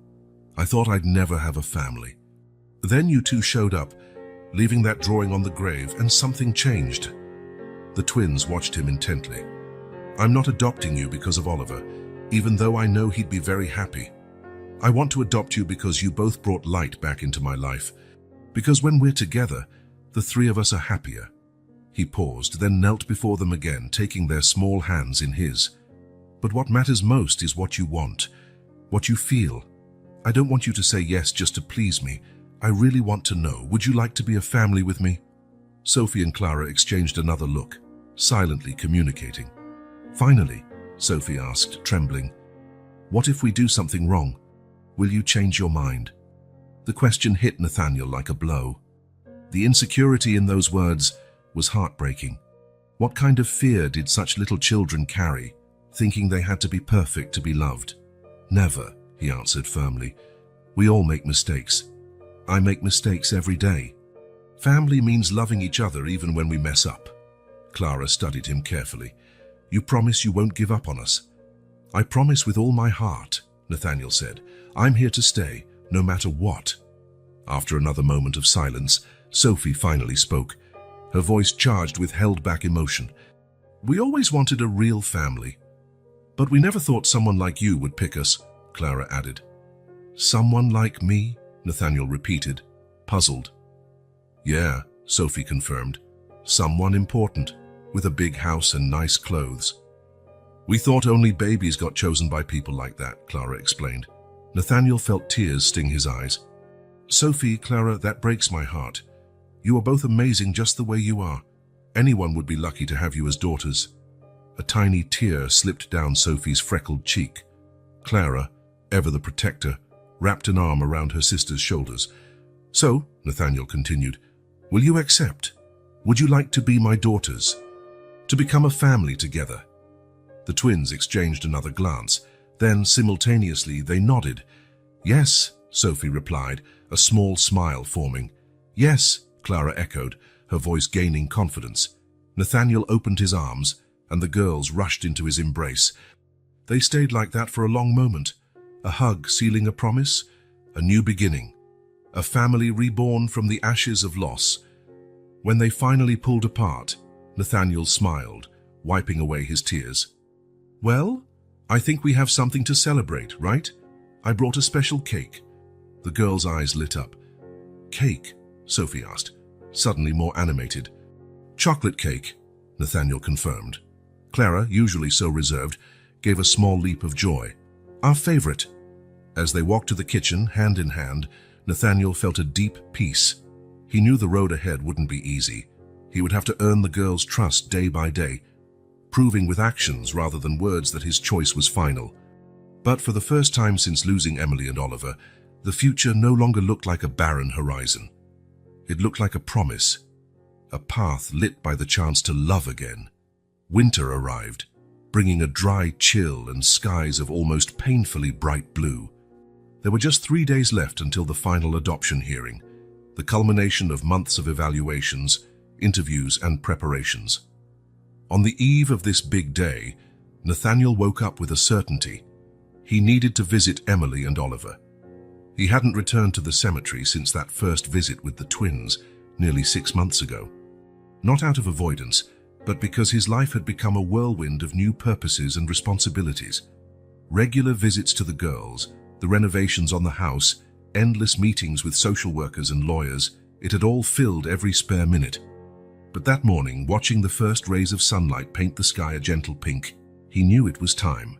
"I thought I'd never have a family. Then you two showed up, leaving that drawing on the grave, and something changed." The twins watched him intently. "I'm not adopting you because of Oliver, even though I know he'd be very happy. I want to adopt you because you both brought light back into my life. Because when we're together, the 3 of us are happier." He paused, then knelt before them again, taking their small hands in his. "But what matters most is what you want, what you feel. I don't want you to say yes just to please me. I really want to know, would you like to be a family with me?" Sophie and Clara exchanged another look, silently communicating. Finally, Sophie asked, trembling, "What if we do something wrong? Will you change your mind?" The question hit Nathaniel like a blow. The insecurity in those words was heartbreaking. What kind of fear did such little children carry, thinking they had to be perfect to be loved? "Never," he answered firmly. "We all make mistakes. I make mistakes every day. Family means loving each other even when we mess up." Clara studied him carefully. "You promise you won't give up on us?" "I promise with all my heart," Nathaniel said. "I'm here to stay, no matter what." After another moment of silence, Sophie finally spoke, her voice charged with held-back emotion. "We always wanted a real family, but we never thought someone like you would pick us," Clara added. "Someone like me?" Nathaniel repeated, puzzled. "Yeah," Sophie confirmed. "Someone important, with a big house and nice clothes." "We thought only babies got chosen by people like that," Clara explained. Nathaniel felt tears sting his eyes. "Sophie, Clara, that breaks my heart. You are both amazing just the way you are. Anyone would be lucky to have you as daughters." A tiny tear slipped down Sophie's freckled cheek. Clara, ever the protector, wrapped an arm around her sister's shoulders. "So," Nathaniel continued, "will you accept? Would you like to be my daughters? To become a family together?" The twins exchanged another glance. Then, simultaneously, they nodded. "Yes," Sophie replied, a small smile forming. "Yes," Clara echoed, her voice gaining confidence. Nathaniel opened his arms, and the girls rushed into his embrace. They stayed like that for a long moment, a hug sealing a promise, a new beginning, a family reborn from the ashes of loss. When they finally pulled apart, Nathaniel smiled, wiping away his tears. "Well, I think we have something to celebrate, right? I brought a special cake." The girl's eyes lit up. "Cake?" Sophie asked, suddenly more animated. "Chocolate cake," Nathaniel confirmed. Clara, usually so reserved, gave a small leap of joy. "Our favorite." As they walked to the kitchen, hand in hand, Nathaniel felt a deep peace. He knew the road ahead wouldn't be easy. He would have to earn the girls' trust day by day, proving with actions rather than words that his choice was final. But for the first time since losing Emily and Oliver, the future no longer looked like a barren horizon. It looked like a promise, a path lit by the chance to love again. Winter arrived, bringing a dry chill and skies of almost painfully bright blue. There were just 3 days left until the final adoption hearing, the culmination of months of evaluations, interviews, and preparations. On the eve of this big day, Nathaniel woke up with a certainty. He needed to visit Emily and Oliver. He hadn't returned to the cemetery since that first visit with the twins, nearly 6 months ago. Not out of avoidance, but because his life had become a whirlwind of new purposes and responsibilities. Regular visits to the girls, the renovations on the house, endless meetings with social workers and lawyers, it had all filled every spare minute. But that morning, watching the first rays of sunlight paint the sky a gentle pink, he knew it was time.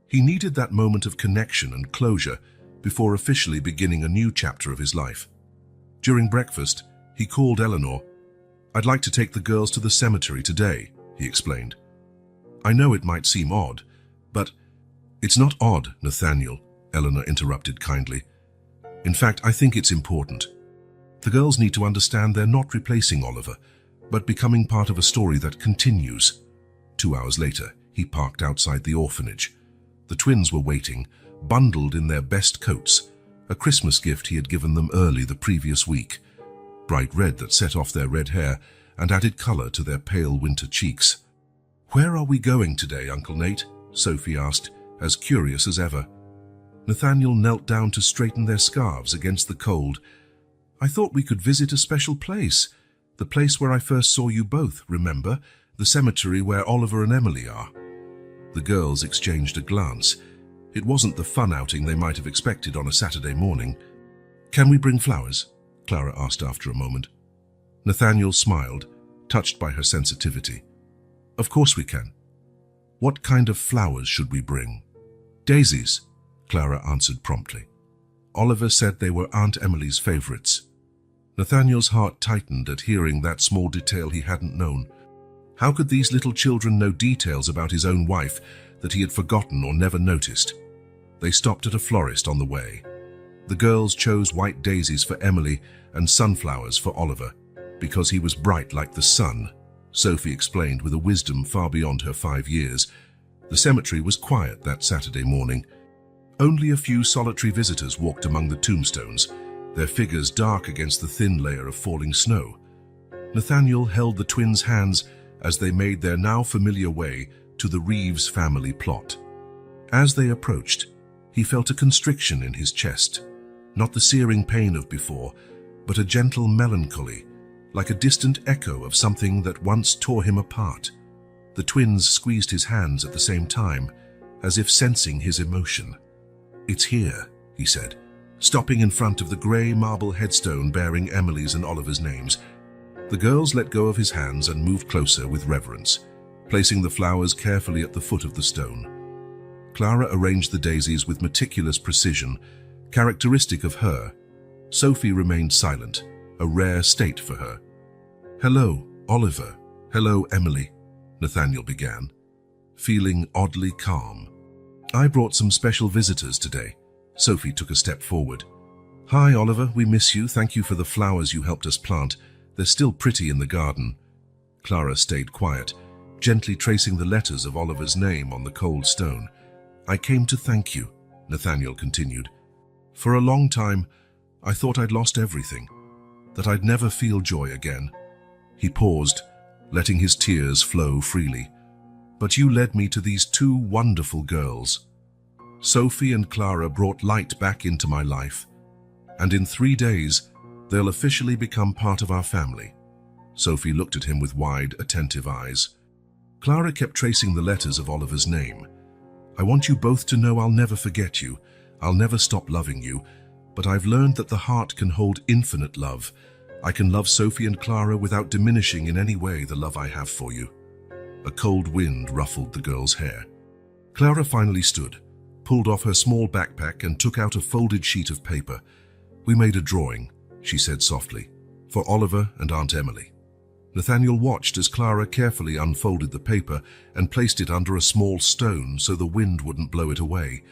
He needed that moment of connection and closure before officially beginning a new chapter of his life. During breakfast, he called Eleanor. "I'd like to take the girls to the cemetery today," he explained. "I know it might seem odd, but—" "It's not odd, Nathaniel," Eleanor interrupted kindly. "In fact, I think it's important. The girls need to understand they're not replacing Oliver, but becoming part of a story that continues." 2 hours later, he parked outside the orphanage. The twins were waiting, bundled in their best coats, a Christmas gift he had given them early the previous week. Bright red that set off their red hair and added color to their pale winter cheeks. "Where are we going today, Uncle Nate?" Sophie asked, as curious as ever. Nathaniel knelt down to straighten their scarves against the cold. "I thought we could visit a special place. The place where I first saw you both, remember? The cemetery where Oliver and Emily are." The girls exchanged a glance. It wasn't the fun outing they might have expected on a Saturday morning. "Can we bring flowers?" Clara asked after a moment. Nathaniel smiled, touched by her sensitivity. "Of course we can. What kind of flowers should we bring?" "Daisies," Clara answered promptly. Oliver said they were Aunt Emily's favorites. Nathaniel's heart tightened at hearing that small detail he hadn't known. How could these little children know details about his own wife that he had forgotten or never noticed? They stopped at a florist on the way. The girls chose white daisies for Emily and sunflowers for Oliver, because he was bright like the sun, Sophie explained with a wisdom far beyond her 5 years. The cemetery was quiet that Saturday morning. Only a few solitary visitors walked among the tombstones, their figures dark against the thin layer of falling snow. Nathaniel held the twins' hands as they made their now familiar way to the Reeves family plot. As they approached, he felt a constriction in his chest, not the searing pain of before, but a gentle melancholy, like a distant echo of something that once tore him apart. The twins squeezed his hands at the same time, as if sensing his emotion. "It's here," he said, stopping in front of the grey marble headstone bearing Emily's and Oliver's names. The girls let go of his hands and moved closer with reverence, placing the flowers carefully at the foot of the stone. Clara arranged the daisies with meticulous precision, characteristic of her. Sophie remained silent, a rare state for her. "Hello, Oliver. Hello, Emily," Nathaniel began, feeling oddly calm. "I brought some special visitors today." Sophie took a step forward. "Hi, Oliver, we miss you. Thank you for the flowers you helped us plant. They're still pretty in the garden." Clara stayed quiet, gently tracing the letters of Oliver's name on the cold stone. "I came to thank you," Nathaniel continued. "For a long time, I thought I'd lost everything, that I'd never feel joy again." He paused, letting his tears flow freely. "But you led me to these 2 wonderful girls. Sophie and Clara brought light back into my life, and in 3 days, they'll officially become part of our family." Sophie looked at him with wide, attentive eyes. Clara kept tracing the letters of Oliver's name. "I want you both to know I'll never forget you. I'll never stop loving you. But I've learned that the heart can hold infinite love. I can love Sophie and Clara without diminishing in any way the love I have for you." A cold wind ruffled the girl's hair. Clara finally stood, pulled off her small backpack and took out a folded sheet of paper. "We made a drawing," she said softly, "for Oliver and Aunt Emily." Nathaniel watched as Clara carefully unfolded the paper and placed it under a small stone so the wind wouldn't blow it away.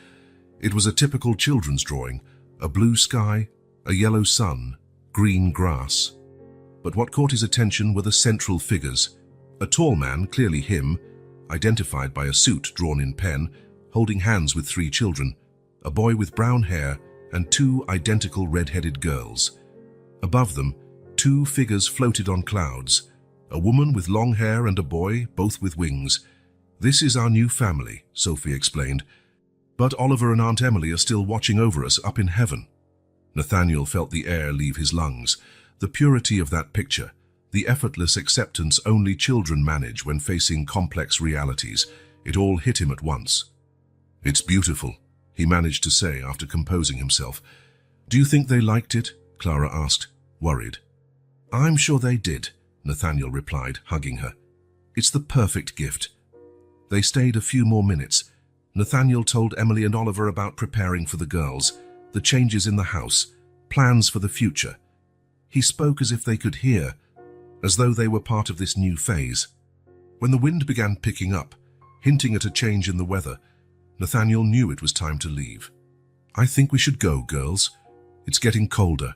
It was a typical children's drawing, a blue sky, a yellow sun, green grass. But what caught his attention were the central figures. A tall man, clearly him, identified by a suit drawn in pen, holding hands with 3 children, a boy with brown hair and 2 identical red-headed girls. Above them, 2 figures floated on clouds, a woman with long hair and a boy, both with wings. "This is our new family," Sophie explained. "But Oliver and Aunt Emily are still watching over us up in heaven." Nathaniel felt the air leave his lungs. The purity of that picture, the effortless acceptance only children manage when facing complex realities, it all hit him at once. "It's beautiful," he managed to say after composing himself. "Do you think they liked it?" Clara asked, worried. "I'm sure they did," Nathaniel replied, hugging her. "It's the perfect gift." They stayed a few more minutes. Nathaniel told Emily and Oliver about preparing for the girls, the changes in the house, plans for the future. He spoke as if they could hear, as though they were part of this new phase. When the wind began picking up, hinting at a change in the weather, Nathaniel knew it was time to leave. "I think we should go, girls. It's getting colder."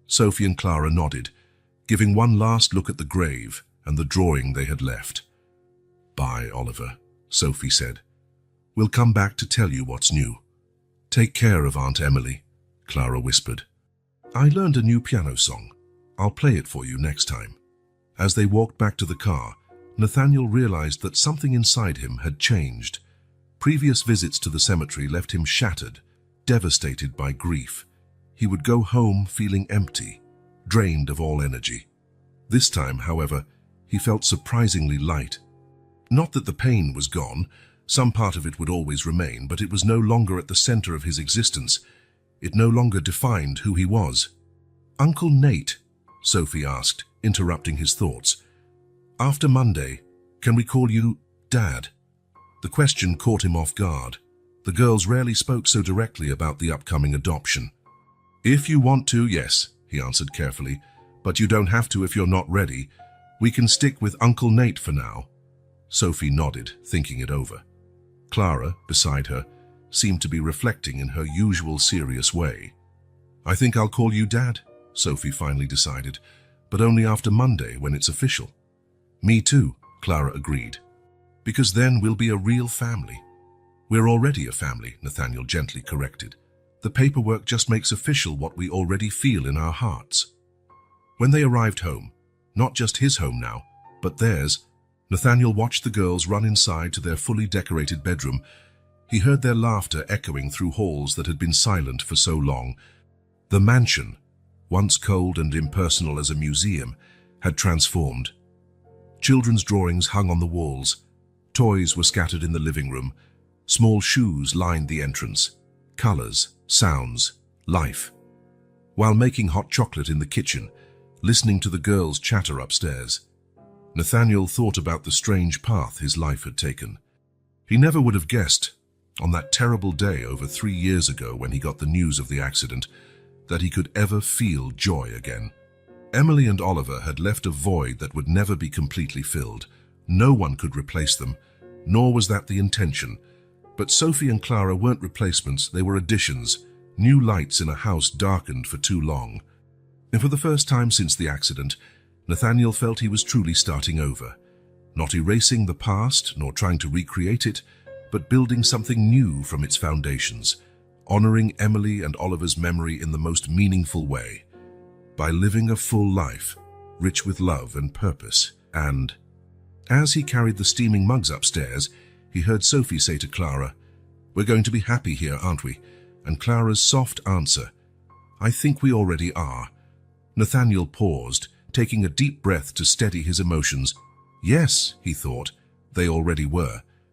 Sophie and Clara nodded, giving one last look at the grave and the drawing they had left. "Bye, Oliver," Sophie said. "We'll come back to tell you what's new." "Take care of Aunt Emily," Clara whispered. "I learned a new piano song. I'll play it for you next time." As they walked back to the car, Nathaniel realized that something inside him had changed. Previous visits to the cemetery left him shattered, devastated by grief. He would go home feeling empty, drained of all energy. This time, however, he felt surprisingly light. Not that the pain was gone, some part of it would always remain, but it was no longer at the center of his existence. It no longer defined who he was. "Uncle Nate," Sophie asked, interrupting his thoughts. "After Monday, can we call you Dad?" The question caught him off guard. The girls rarely spoke so directly about the upcoming adoption. "If you want to, yes," he answered carefully, "but you don't have to if you're not ready. We can stick with Uncle Nate for now. Sophie nodded, thinking it over. Clara, beside her, seemed to be reflecting in her usual serious way. I think I'll call you Dad, Sophie finally decided, but only after Monday when it's official. Me too, Clara agreed. Because then we'll be a real family. We're already a family, Nathaniel gently corrected. The paperwork just makes official what we already feel in our hearts. When they arrived home, not just his home now, but theirs, Nathaniel watched the girls run inside to their fully decorated bedroom. He heard their laughter echoing through halls that had been silent for so long. The mansion, once cold and impersonal as a museum, had transformed. Children's drawings hung on the walls. Toys were scattered in the living room. Small shoes lined the entrance. Colors, sounds, life. While making hot chocolate in the kitchen, listening to the girls chatter upstairs, Nathaniel thought about the strange path his life had taken. He never would have guessed, on that terrible day over 3 years ago when he got the news of the accident, that he could ever feel joy again. Emily and Oliver had left a void that would never be completely filled. No one could replace them, nor was that the intention. But Sophie and Clara weren't replacements, they were additions, new lights in a house darkened for too long. And for the first time since the accident, Nathaniel felt he was truly starting over, not erasing the past nor trying to recreate it, but building something new from its foundations, honoring Emily and Oliver's memory in the most meaningful way, by living a full life, rich with love and purpose. And as he carried the steaming mugs upstairs, he heard Sophie say to Clara, "We're going to be happy here, aren't we?" And Clara's soft answer, "I think we already are." Nathaniel paused, taking a deep breath to steady his emotions. Yes, he thought, they already were.